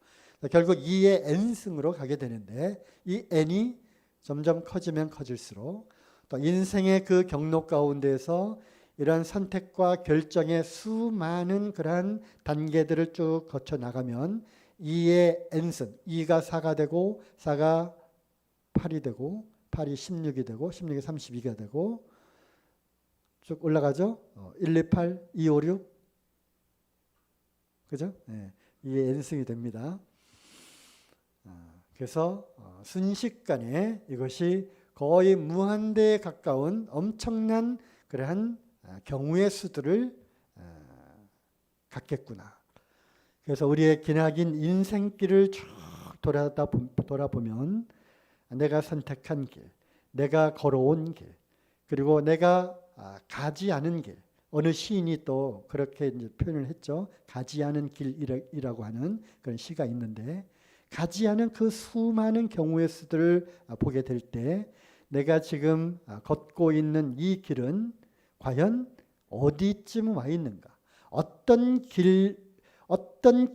결국 2의 n승으로 가게 되는데 이 n이 점점 커지면 커질수록 또 인생의 그 경로 가운데에서 이러한 선택과 결정의 수많은 그러한 단계들을 쭉 거쳐 나가면 2의 n승, 2가 4가 되고 4가 8이 되고 8이 16이 되고 16이 32가 되고 쭉 올라가죠. 1, 2, 8, 2, 5, 6 그죠? 네. 2의 n승이 됩니다. 그래서 순식간에 이것이 거의 무한대에 가까운 엄청난 그러한 경우의 수들을 갖겠구나. 그래서 우리의 기나긴 인생길을 쭉 돌아보면 내가 선택한 길, 내가 걸어온 길, 그리고 내가 가지 않은 길, 어느 시인이 또 그렇게 이제 표현을 했죠. 가지 않은 길이라고 하는 그런 시가 있는데 가지 않은 그 수많은 경우의 수들을 보게 될 때 내가 지금 걷고 있는 이 길은 과연 어디쯤 와 있는가? 어떤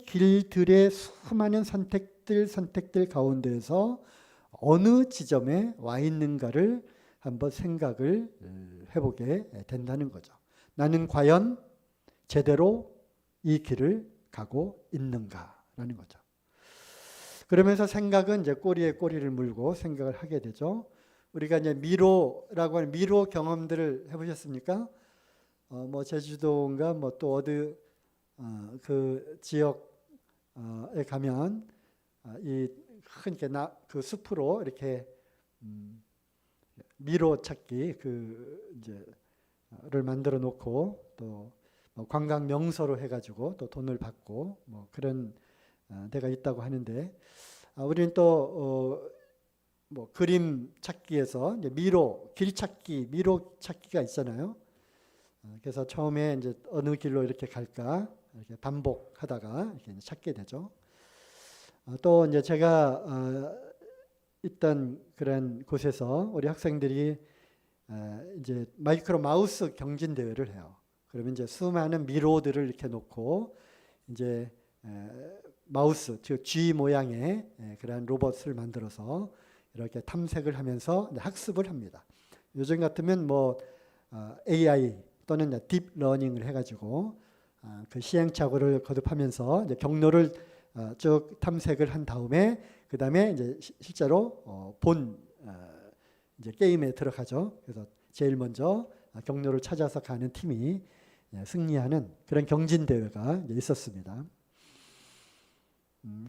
길들의 수많은 선택들 가운데에서 어느 지점에 와 있는가를 한번 생각을 해보게 된다는 거죠. 나는 과연 제대로 이 길을 가고 있는가라는 거죠. 그러면서 생각은 이제 꼬리에 꼬리를 물고 생각을 하게 되죠. 우리가 이제 미로라고 하는 미로 경험들을 해보셨습니까? 뭐 제주도인가 뭐 또 어디 그 지역에 가면 이 큰 그 숲으로 이렇게 미로 찾기 그 이제를 만들어 놓고 또 관광 명소로 해가지고 또 돈을 받고 뭐 그런 데가 있다고 하는데 우리는 또 뭐 그림 찾기에서 이제 미로 길 찾기 미로 찾기가 있잖아요. 그래서 처음에 이제 어느 길로 이렇게 갈까 이렇게 반복하다가 이렇게 찾게 되죠. 또 이제 제가 있던 그런 곳에서 우리 학생들이 이제 마이크로 마우스 경진 대회를 해요. 그러면 이제 수많은 미로들을 이렇게 놓고 이제 마우스, 즉 G 모양의 그런 로봇을 만들어서 이렇게 탐색을 하면서 학습을 합니다. 요즘 같으면 뭐 AI 또는 딥러닝을 해가지고 그 시행착오를 거듭하면서 이제 경로를 쭉 탐색을 한 다음에 그 다음에 이제 실제로 본 이제 게임에 들어가죠. 그래서 제일 먼저 경로를 찾아서 가는 팀이 승리하는 그런 경진 대회가 있었습니다.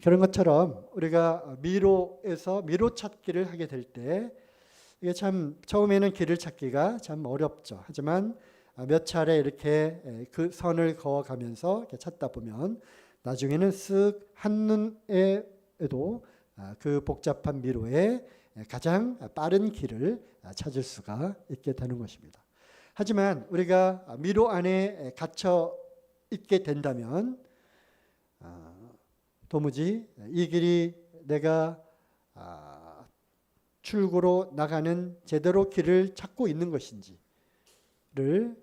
그런 것처럼 우리가 미로에서 미로 찾기를 하게 될 때 이게 참 처음에는 길을 찾기가 참 어렵죠. 하지만 몇 차례 이렇게 그 선을 그어가면서 이렇게 찾다 보면 나중에는 쓱 한눈에도 그 복잡한 미로에 가장 빠른 길을 찾을 수가 있게 되는 것입니다. 하지만 우리가 미로 안에 갇혀 있게 된다면 도무지 이 길이 내가 출구로 나가는 제대로 길을 찾고 있는 것인지를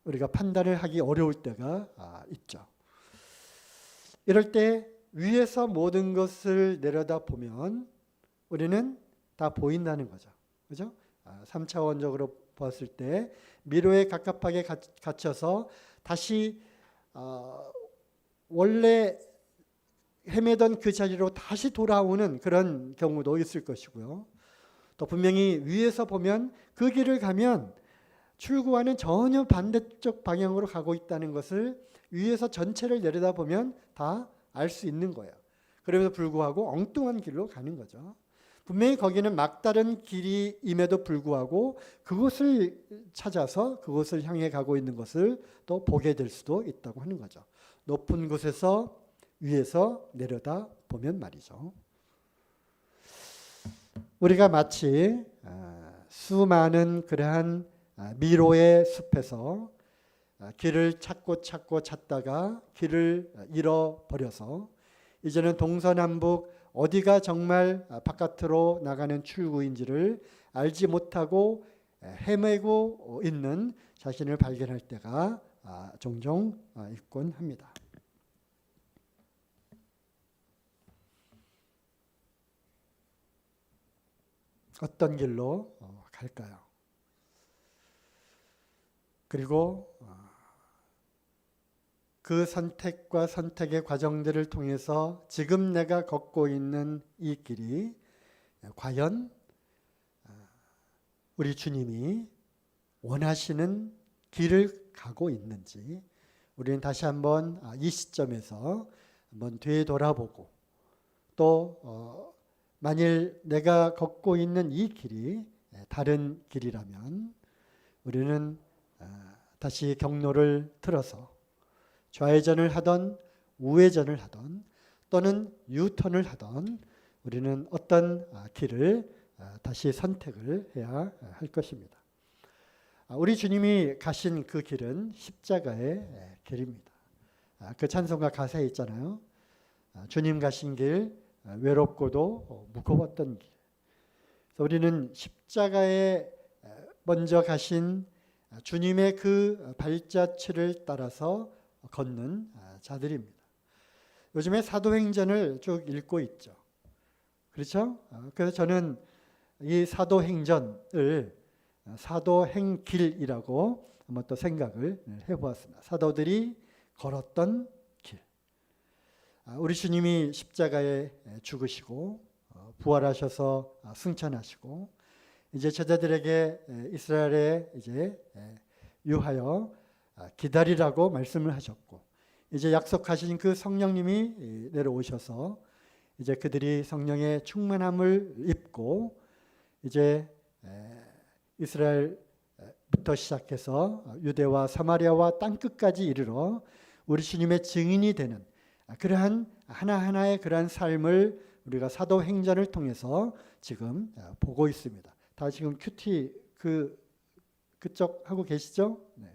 우리가 판단을 하기 어려울 때가 있죠. 이럴 때 위에서 모든 것을 내려다 보면 우리는 다 보인다는 거죠. 그죠? 3차원적으로 보았을 때 미로에 갑갑하게 갇혀서 다시 원래 헤매던 그 자리로 다시 돌아오는 그런 경우도 있을 것이고요. 또 분명히 위에서 보면 그 길을 가면 출구와는 전혀 반대쪽 방향으로 가고 있다는 것을 위에서 전체를 내려다보면 다 알 수 있는 거예요. 그럼에도 불구하고 엉뚱한 길로 가는 거죠. 분명히 거기는 막다른 길임에도 불구하고 그곳을 찾아서 그곳을 향해 가고 있는 것을 또 보게 될 수도 있다고 하는 거죠. 높은 곳에서 위에서 내려다 보면 말이죠. 우리가 마치 수많은 그러한 미로의 숲에서 길을 찾고 찾다가 길을 잃어버려서 이제는 동서남북 어디가 정말 바깥으로 나가는 출구인지를 알지 못하고 헤매고 있는 자신을 발견할 때가 종종 있곤 합니다. 어떤 길로 갈까요? 그리고 그 선택과 선택의 과정들을 통해서 지금 내가 걷고 있는 이 길이 과연 우리 주님이 원하시는 길을 가고 있는지 우리는 다시 한번 이 시점에서 한번 되돌아보고 또 만일 내가 걷고 있는 이 길이 다른 길이라면 우리는 다시 경로를 틀어서 좌회전을 하던 우회전을 하던 또는 유턴을 하던 우리는 어떤 길을 다시 선택을 해야 할 것입니다. 우리 주님이 가신 그 길은 십자가의 길입니다. 그 찬송가 가사에 있잖아요. 주님 가신 길 외롭고도 무거웠던 길. 그래서 우리는 십자가에 먼저 가신 주님의 그 발자취를 따라서 걷는 자들입니다. 요즘에 사도행전을 쭉 읽고 있죠. 그렇죠? 그래서 저는 이 사도행전을 사도행길이라고 한번 또 생각을 해보았습니다. 사도들이 걸었던 길. 우리 주님이 십자가에 죽으시고 부활하셔서 승천하시고 이제 제자들에게 이스라엘에 이제 유하여 기다리라고 말씀을 하셨고 이제 약속하신 그 성령님이 내려오셔서 이제 그들이 성령의 충만함을 입고 이제 이스라엘부터 시작해서 유대와 사마리아와 땅끝까지 이르러 우리 주님의 증인이 되는 그러한 하나하나의 그러한 삶을 우리가 사도행전을 통해서 지금 보고 있습니다. 다 지금 큐티 그쪽 하고 계시죠? 네.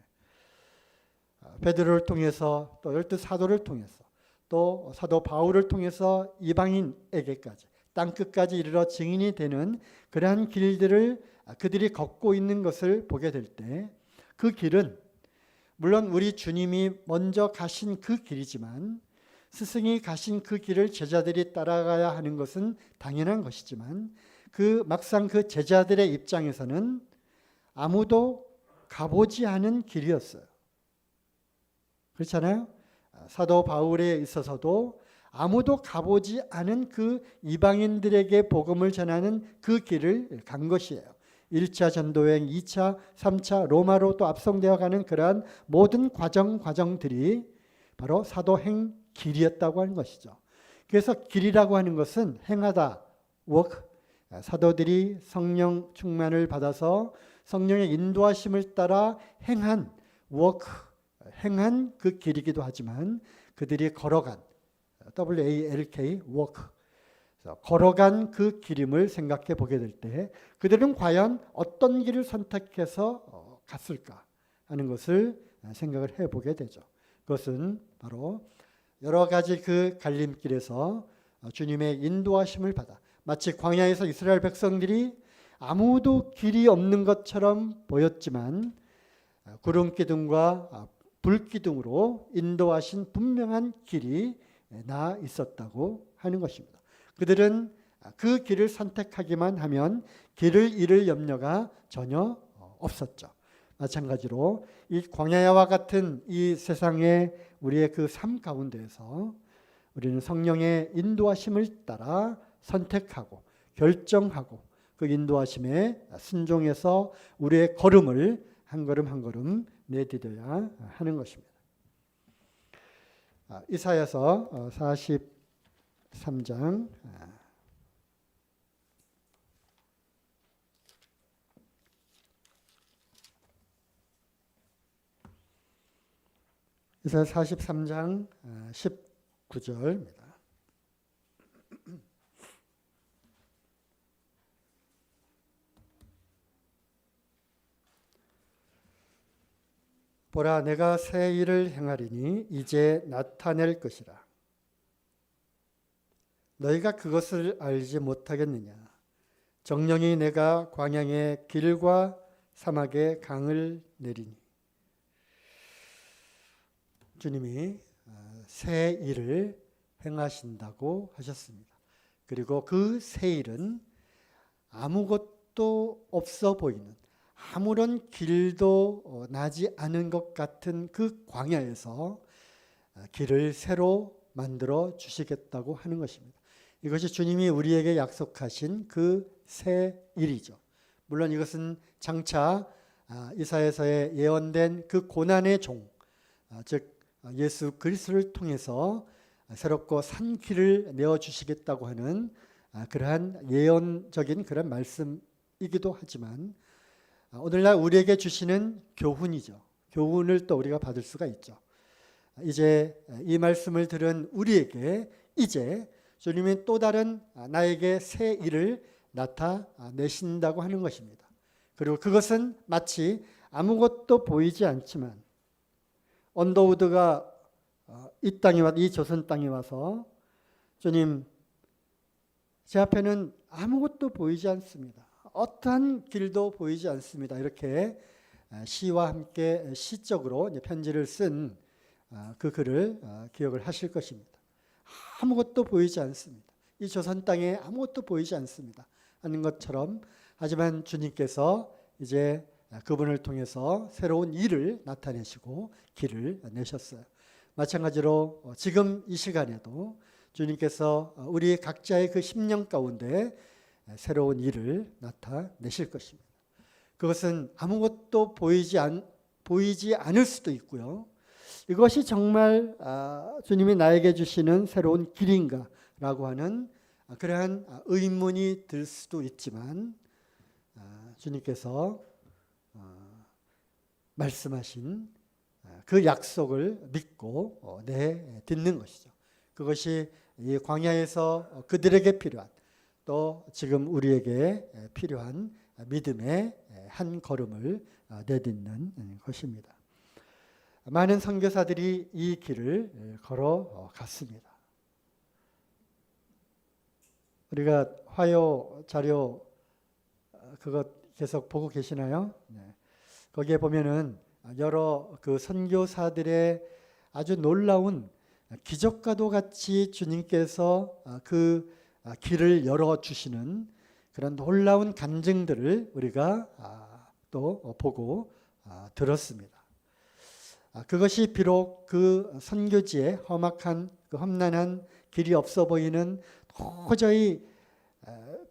베드로를 통해서 또 12사도를 통해서 또 사도 바울을 통해서 이방인에게까지 땅끝까지 이르러 증인이 되는 그러한 길들을 그들이 걷고 있는 것을 보게 될 때 그 길은 물론 우리 주님이 먼저 가신 그 길이지만 스승이 가신 그 길을 제자들이 따라가야 하는 것은 당연한 것이지만 막상 그 제자들의 입장에서는 아무도 가보지 않은 길이었어요. 그렇잖아요? 사도 바울에 있어서도 아무도 가보지 않은 그 이방인들에게 복음을 전하는 그 길을 간 것이에요. 1차 전도여행, 2차, 3차 로마로 또 앞송되어 가는 그러한 모든 과정들이 바로 사도행 길이었다고 하는 것이죠. 그래서 길이라고 하는 것은 행하다, work. 사도들이 성령 충만을 받아서 성령의 인도하심을 따라 행한 work, 행한 그 길이기도 하지만 그들이 걸어간 WALK, walk, 걸어간 그 길임을 생각해 보게 될 때 그들은 과연 어떤 길을 선택해서 갔을까 하는 것을 생각을 해보게 되죠. 그것은 바로 여러 가지 그 갈림길에서 주님의 인도하심을 받아 마치 광야에서 이스라엘 백성들이 아무도 길이 없는 것처럼 보였지만 구름 기둥과 불 기둥으로 인도하신 분명한 길이 나 있었다고 하는 것입니다. 그들은 그 길을 선택하기만 하면 길을 잃을 염려가 전혀 없었죠. 마찬가지로 이 광야와 같은 이 세상의 우리의 그 삶 가운데에서 우리는 성령의 인도하심을 따라 선택하고 결정하고 그 인도하심에 순종해서 우리의 걸음을 한 걸음 한 걸음 내디뎌야 하는 것입니다. 이사야서 43장 이사야 43장 19절입니다. 보라, 내가 새 일을 행하리니 이제 나타낼 것이라. 너희가 그것을 알지 못하겠느냐? 정령이 내가 광야의 길과 사막의 강을 내리니. 주님이 새 일을 행하신다고 하셨습니다. 그리고 그 새 일은 아무것도 없어 보이는, 아무런 길도 나지 않은 것 같은 그 광야에서 길을 새로 만들어 주시겠다고 하는 것입니다. 이것이 주님이 우리에게 약속하신 그 새 일이죠. 물론 이것은 장차 이사야서에 예언된 그 고난의 종, 즉 예수 그리스도를 통해서 새롭고 산 길을 내어 주시겠다고 하는 그러한 예언적인 그런 말씀이기도 하지만 오늘날 우리에게 주시는 교훈이죠. 교훈을 또 우리가 받을 수가 있죠. 이제 이 말씀을 들은 우리에게 이제 주님이 또 다른 나에게 새 일을 나타내신다고 하는 것입니다. 그리고 그것은 마치 아무것도 보이지 않지만 언더우드가 이 조선 땅에 와서 주님, 제 앞에는 아무것도 보이지 않습니다. 어떠한 길도 보이지 않습니다. 이렇게 시와 함께 시적으로 편지를 쓴 그 글을 기억을 하실 것입니다. 아무것도 보이지 않습니다. 이 조선 땅에 아무것도 보이지 않습니다. 하는 것처럼 하지만 주님께서 이제 그분을 통해서 새로운 일을 나타내시고 길을 내셨어요. 마찬가지로 지금 이 시간에도 주님께서 우리 각자의 그 심령 가운데 새로운 일을 나타내실 것입니다. 그것은 아무것도 보이지 않을 수도 있고요. 이것이 정말 주님이 나에게 주시는 새로운 길인가라고 하는 그러한 의문이 들 수도 있지만 주님께서 말씀하신 그 약속을 믿고 내딛는 것이죠. 그것이 이 광야에서 그들에게 필요한 또 지금 우리에게 필요한 믿음의 한 걸음을 내딛는 것입니다. 많은 선교사들이 이 길을 걸어갔습니다. 우리가 화요 자료 그것 계속 보고 계시나요? 네. 거기에 보면은 여러 그 선교사들의 아주 놀라운 기적과도 같이 주님께서 그 길을 열어 주시는 그런 놀라운 간증들을 우리가 또 보고 들었습니다. 그것이 비록 그 선교지에 험악한 그 험난한 길이 없어 보이는 도저히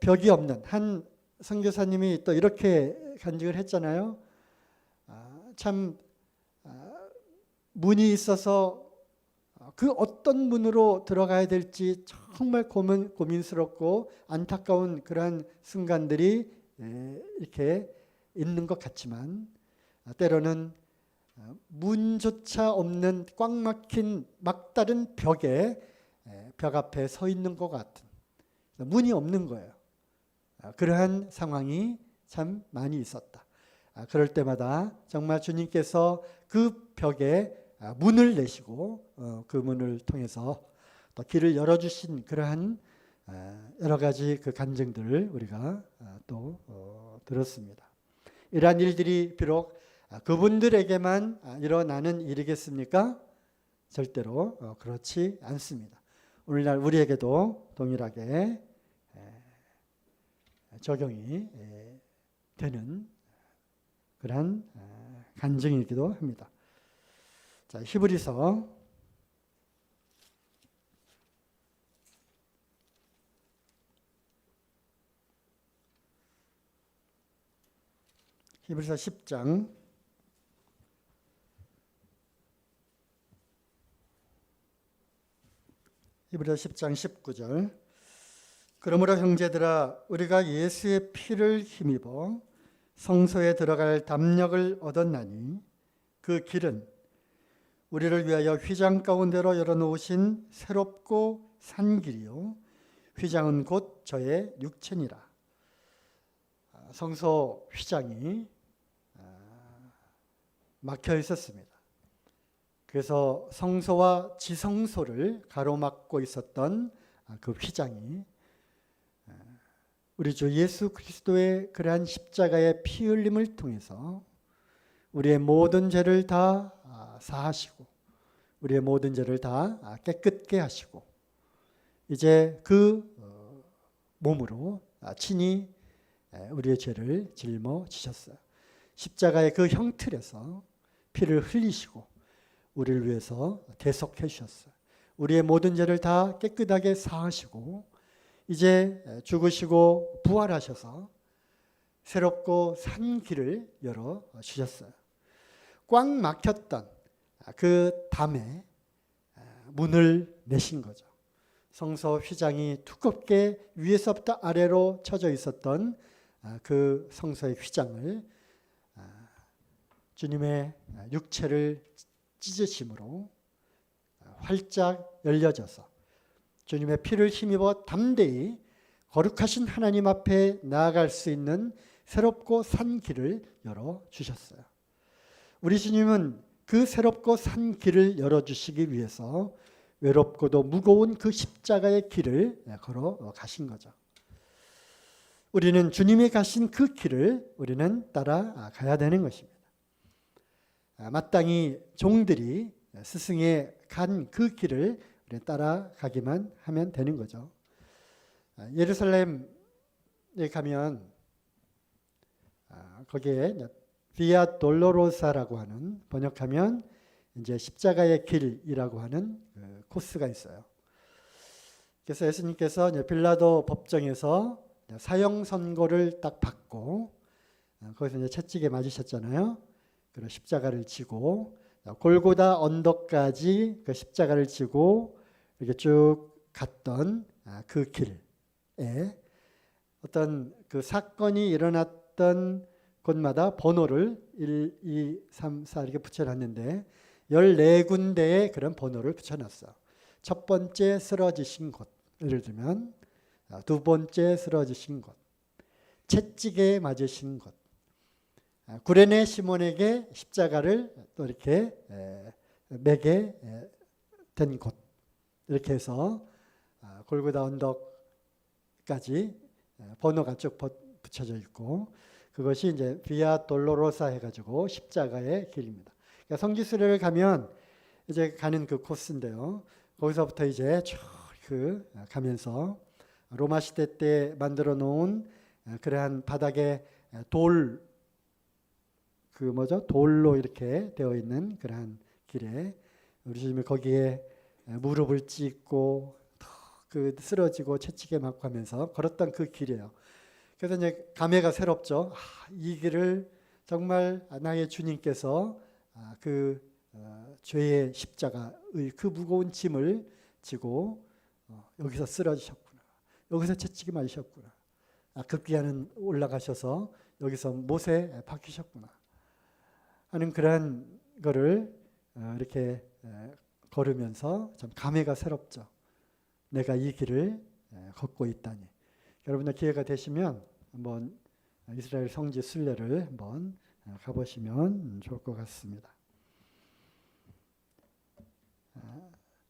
벽이 없는 한 선교사님이 또 이렇게 간증을 했잖아요. 참 문이 있어서 그 어떤 문으로 들어가야 될지 정말 고민스럽고 안타까운 그러한 순간들이 이렇게 있는 것 같지만 때로는 문조차 없는 꽉 막힌 막다른 벽 앞에 서 있는 것 같은 문이 없는 거예요. 그러한 상황이 참 많이 있었다. 그럴 때마다 정말 주님께서 그 벽에 문을 내시고 그 문을 통해서 또 길을 열어주신 그러한 여러 가지 그 간증들을 우리가 또 들었습니다. 이러한 일들이 비록 그분들에게만 일어나는 일이겠습니까? 절대로 그렇지 않습니다. 오늘날 우리에게도 동일하게 적용이 되는 그러한 간증이기도 합니다. 자, 히브리서 10장 19절. 그러므로 형제들아 우리가 예수의 피를 힘입어 성소에 들어갈 담력을 얻었나니 그 길은 우리를 위하여 휘장 가운데로 열어놓으신 새롭고 산 길이요 휘장은 곧 저의 육체니라. 성소 휘장이 막혀 있었습니다. 그래서 성소와 지성소를 가로막고 있었던 그 휘장이 우리 주 예수 그리스도의 그러한 십자가의 피 흘림을 통해서 우리의 모든 죄를 다 사하시고 우리의 모든 죄를 다 깨끗게 하시고 이제 그 몸으로 친히 우리의 죄를 짊어지셨어요. 십자가의 그 형틀에서 피를 흘리시고 우리를 위해서 대속해 주셨어요. 우리의 모든 죄를 다 깨끗하게 사하시고 이제 죽으시고 부활하셔서 새롭고 산 길을 열어 주셨어요. 꽉 막혔던 그 담에 문을 내신 거죠. 성소 휘장이 두껍게 위에서부터 아래로 쳐져 있었던 그 성소의 휘장을 주님의 육체를 찢으심으로 활짝 열려져서 주님의 피를 힘입어 담대히 거룩하신 하나님 앞에 나아갈 수 있는 새롭고 산 길을 열어주셨어요. 우리 주님은 그 새롭고 산 길을 열어주시기 위해서 외롭고도 무거운 그 십자가의 길을 걸어 가신 거죠. 우리는 주님이 가신 그 길을 우리는 따라가야 되는 것입니다. 마땅히 종들이 스승의 간 그 길을 우리는 따라가기만 하면 되는 거죠. 예루살렘에 가면 거기에 비아 돌로로사라고 하는 번역하면 이제 십자가의 길이라고 하는 그 코스가 있어요. 그래서 예수님께서 빌라도 법정에서 사형 선고를 딱 받고 거기서 이제 채찍에 맞으셨잖아요. 그리고 십자가를 지고 골고다 언덕까지 그 십자가를 지고 이렇게 쭉 갔던 그 길에 어떤 그 사건이 일어났던 곳마다 번호를 1, 2, 3, 4 이렇게 붙여놨는데 14군데의 그런 번호를 붙여놨어. 첫 번째 쓰러지신 곳, 예를 들면 두 번째 쓰러지신 곳, 채찍에 맞으신 곳, 구레네 시몬에게 십자가를 또 이렇게 매게 된 곳, 이렇게 해서 골고다 언덕까지 번호가 쭉 붙여져 있고 그것이 이제 비아 돌로로사 해가지고 십자가의 길입니다. 그러니까 성지순례를 가면 이제 가는 그 코스인데요. 거기서부터 이제 쭉 가면서 로마 시대 때 만들어 놓은 그러한 바닥에 돌로 이렇게 되어 있는 그러한 길에 우리 주님이 거기에 무릎을 찢고 그 쓰러지고 채찍에 맞고 하면서 걸었던 그 길이에요. 그래서 이제 감회가 새롭죠. 이 길을 정말 나의 주님께서 그 죄의 십자가의 그 무거운 짐을 지고 여기서 쓰러지셨구나. 여기서 채찍이 맞으셨구나. 급기야는 올라가셔서 여기서 못에 박히셨구나 하는 그런 거를 이렇게 걸으면서 좀 감회가 새롭죠. 내가 이 길을 걷고 있다니. 여러분들 기회가 되시면 한번 이스라엘 성지 순례를 한번 가보시면 좋을 것 같습니다.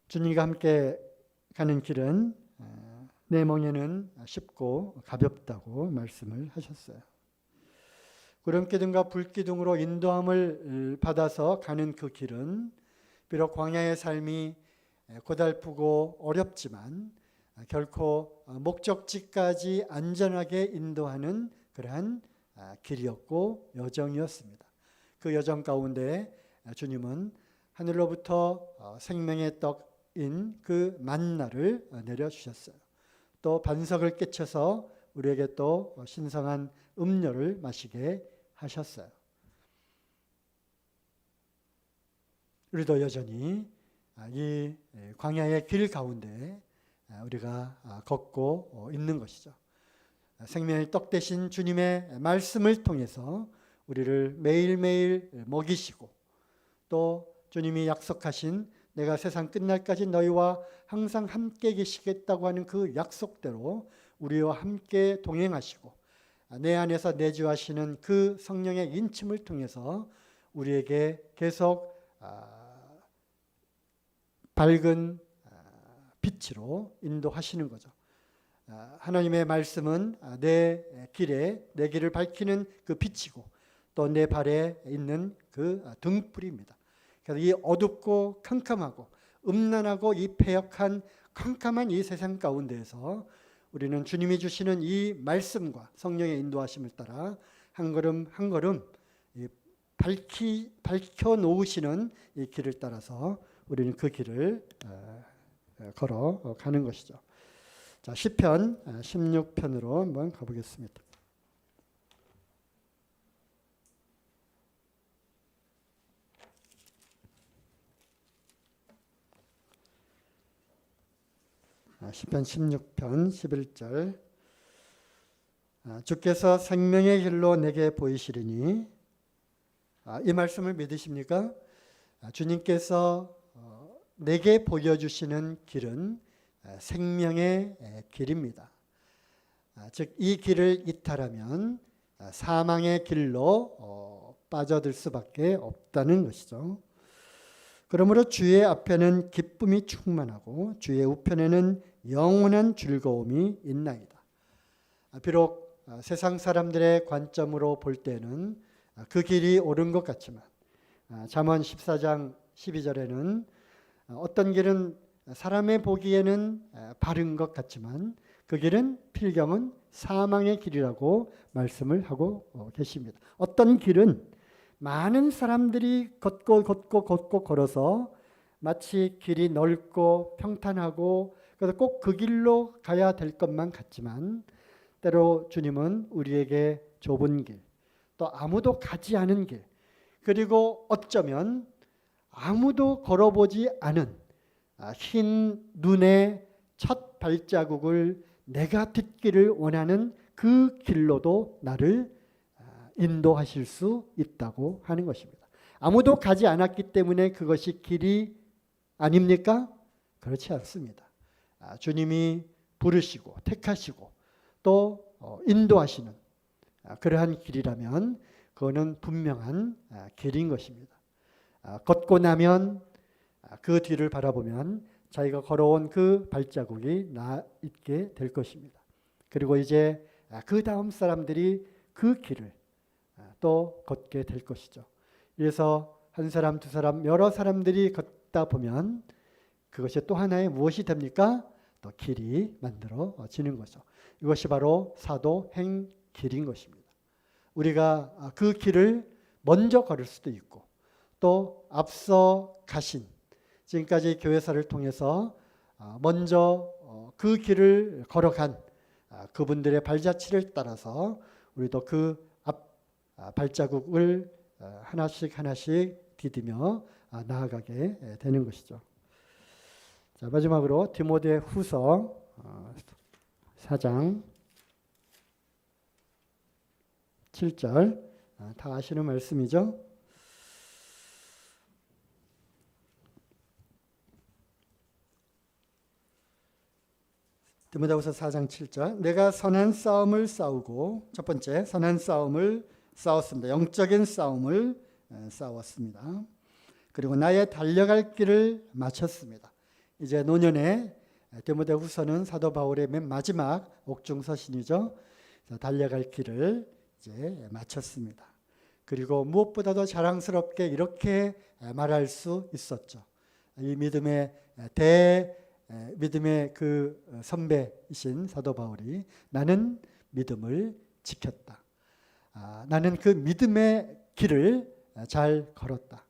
주님과 함께 가는 길은 내 멍에는 쉽고 가볍다고 말씀을 하셨어요. 구름기둥과 불기둥으로 인도함을 받아서 가는 그 길은 비록 광야의 삶이 고달프고 어렵지만 결코 목적지까지 안전하게 인도하는 그러한 길이었고 여정이었습니다. 그 여정 가운데 주님은 하늘로부터 생명의 떡인 그 만나를 내려주셨어요. 또 반석을 깨쳐서 우리에게 또 신성한 음료를 마시게 하셨어요. 우리도 여전히 이 광야의 길 가운데 우리가 걷고 있는 것이죠. 생명의 떡 대신 주님의 말씀을 통해서 우리를 매일매일 먹이시고 또 주님이 약속하신 내가 세상 끝날까지 너희와 항상 함께 계시겠다고 하는 그 약속대로 우리와 함께 동행하시고 내 안에서 내주하시는 그 성령의 인침을 통해서 우리에게 계속 밝은 빛으로 인도하시는 거죠. 하나님의 말씀은 내 길을 밝히는 그 빛이고 또 내 발에 있는 그 등불입니다. 그래서 이 어둡고 캄캄하고 음란하고 이 패역한 캄캄한 이 세상 가운데에서 우리는 주님이 주시는 이 말씀과 성령의 인도하심을 따라 한 걸음 한 걸음 밝혀 놓으시는 이 길을 따라서 우리는 그 길을 걸어 가는 것이죠. 자, 시편 16편으로 한번 가보겠습니다. 시편 16편 11절 주께서 생명의 길로 내게 보이시리니 이 말씀을 믿으십니까? 주님께서 내게 보여주시는 길은 생명의 길입니다. 즉 이 길을 이탈하면 사망의 길로 빠져들 수밖에 없다는 것이죠. 그러므로 주의 앞에는 기쁨이 충만하고 주의 우편에는 영원한 즐거움이 있나이다. 비록 세상 사람들의 관점으로 볼 때는 그 길이 옳은 것 같지만 잠언 14장 12절에는 어떤 길은 사람의 보기에는 바른 것 같지만 그 길은 필경은 사망의 길이라고 말씀을 하고 계십니다. 어떤 길은 많은 사람들이 걷고 걸어서 마치 길이 넓고 평탄하고 그래서 꼭 그 길로 가야 될 것만 같지만 때로 주님은 우리에게 좁은 길, 또 아무도 가지 않은 길, 그리고 어쩌면 아무도 걸어보지 않은 흰 눈의 첫 발자국을 내가 딛기를 원하는 그 길로도 나를 인도하실 수 있다고 하는 것입니다. 아무도 가지 않았기 때문에 그것이 길이 아닙니까? 그렇지 않습니다. 주님이 부르시고 택하시고 또 인도하시는 그러한 길이라면 그거는 분명한 길인 것입니다. 걷고 나면 그 뒤를 바라보면 자기가 걸어온 그 발자국이 나 있게 될 것입니다. 그리고 이제 그 다음 사람들이 그 길을 또 걷게 될 것이죠. 그래서 한 사람, 두 사람, 여러 사람들이 걷다 보면 그것이 또 하나의 무엇이 됩니까? 또 길이 만들어지는 거죠. 이것이 바로 사도행 길인 것입니다. 우리가 그 길을 먼저 걸을 수도 있고 또 앞서 가신 지금까지 교회사를 통해서 먼저 그 길을 걸어간 그분들의 발자취를 따라서 우리도 그 발자국을 하나씩 디디며 나아가게 되는 것이죠. 자, 마지막으로 디모데후서 4장 7절 다 아시는 말씀이죠. 디모데후서 4장 7절 내가 선한 싸움을 싸우고 첫 번째 선한 싸움을 싸웠습니다. 영적인 싸움을 싸웠습니다. 그리고 나의 달려갈 길을 마쳤습니다. 이제 노년에 디모데후서는 사도 바울의 맨 마지막 옥중서신이죠. 달려갈 길을 이제 마쳤습니다. 그리고 무엇보다도 자랑스럽게 이렇게 말할 수 있었죠. 이 믿음의 그 선배이신 사도 바울이 나는 믿음을 지켰다. 나는 그 믿음의 길을 잘 걸었다.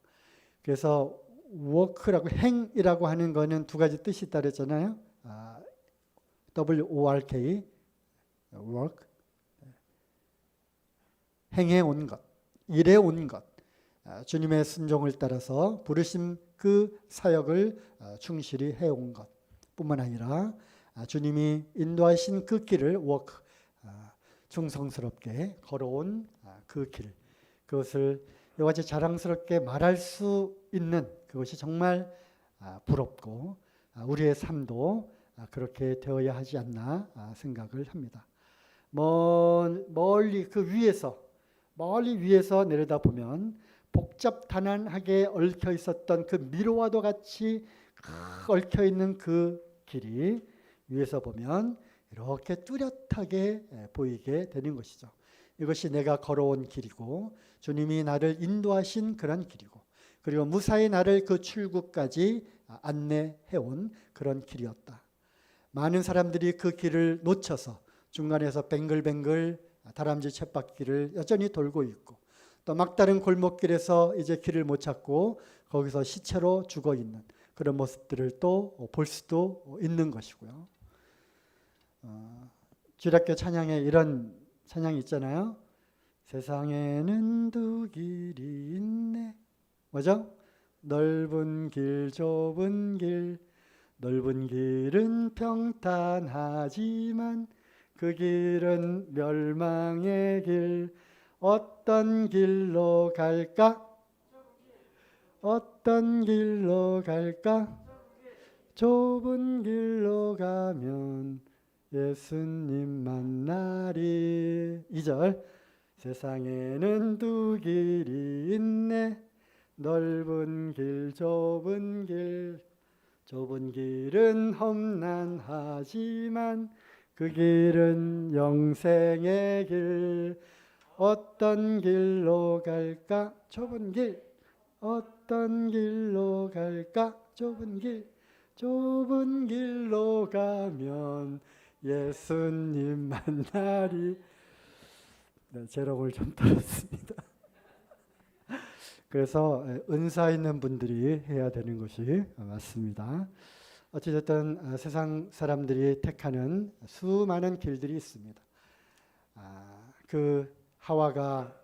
그래서 work라고 행이라고 하는 거는 두 가지 뜻이 있다 그랬잖아요. WORK, work, 행해 온 것, 일해 온 것, 주님의 순종을 따라서 부르심 그 사역을 충실히 해온 것 뿐만 아니라 주님이 인도하신 그 길을 work, 충성스럽게 걸어온 그 길, 그것을 이와 같이 자랑스럽게 말할 수 있는 그것이 정말 부럽고 우리의 삶도 그렇게 되어야 하지 않나 생각을 합니다. 멀리 그 위에서 멀리 위에서 내려다보면 복잡단안하게 얽혀 있었던 그 미로와도 같이 얽혀 있는 그 길이 위에서 보면 이렇게 뚜렷하게 보이게 되는 것이죠. 이것이 내가 걸어온 길이고 주님이 나를 인도하신 그런 길이고 그리고 무사히 나를 그 출구까지 안내해온 그런 길이었다. 많은 사람들이 그 길을 놓쳐서 중간에서 뱅글뱅글 다람쥐 쳇바퀴를 여전히 돌고 있고 또 막다른 골목길에서 이제 길을 못 찾고 거기서 시체로 죽어 있는 그런 모습들을 또 볼 수도 있는 것이고요. 주일학교 찬양에 이런 찬양이 있잖아요. 세상에는 두 길이 있네. 뭐죠? 넓은 길, 좁은 길. 넓은 길은 평탄하지만 그 길은 멸망의 길. 어떤 길로 갈까? 어떤 길로 갈까? 좁은 길로 가면 예수님 만나리. 2절. 세상에는 두 길이 있네. 넓은 길, 좁은 길. 좁은 길은 험난하지만 그 길은 영생의 길. 어떤 길로 갈까? 좁은 길. 어떤 길로 갈까? 좁은 길. 좁은 길로 가면 예수님 만나리. 네, 제목을 좀 떨었습니다. 그래서 은사 있는 분들이 해야 되는 것이 맞습니다. 어찌됐든 세상 사람들이 택하는 수많은 길들이 있습니다. 그 하와가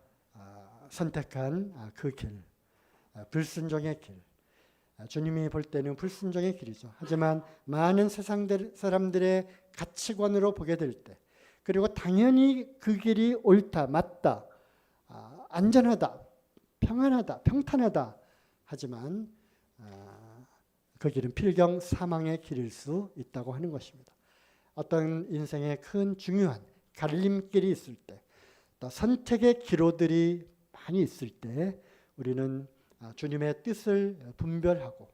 선택한 그 길, 불순종의 길. 주님이 볼 때는 불순종의 길이죠. 하지만 많은 세상 사람들의 가치관으로 보게 될 때, 그리고 당연히 그 길이 옳다, 맞다, 안전하다, 평안하다, 평탄하다. 하지만 그 길은 필경 사망의 길일 수 있다고 하는 것입니다. 어떤 인생의 큰 중요한 갈림길이 있을 때, 또 선택의 기로들이 많이 있을 때 우리는 주님의 뜻을 분별하고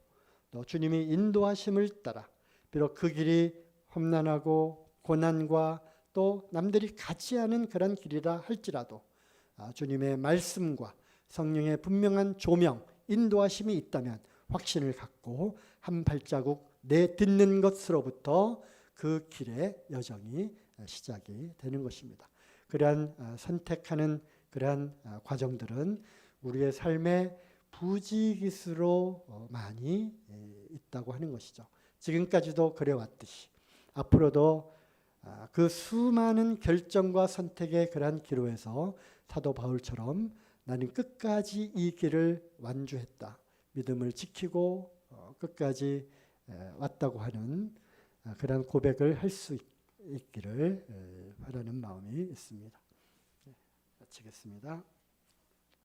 또 주님이 인도하심을 따라 비록 그 길이 험난하고 고난과 또 남들이 가지 않은 그런 길이라 할지라도 주님의 말씀과 성령의 분명한 조명, 인도하심이 있다면 확신을 갖고 한 발자국 내딛는 것으로부터 그 길의 여정이 시작이 되는 것입니다. 그러한 선택하는 그러한 과정들은 우리의 삶의 부지기수로 많이 있다고 하는 것이죠. 지금까지도 그래왔듯이 앞으로도 그 수많은 결정과 선택의 그러한 기로에서 사도 바울처럼 나는 끝까지 이 길을 완주했다. 믿음을 지키고 끝까지 왔다고 하는 그러한 고백을 할 수 있기를 바라는 마음이 있습니다. 마치겠습니다.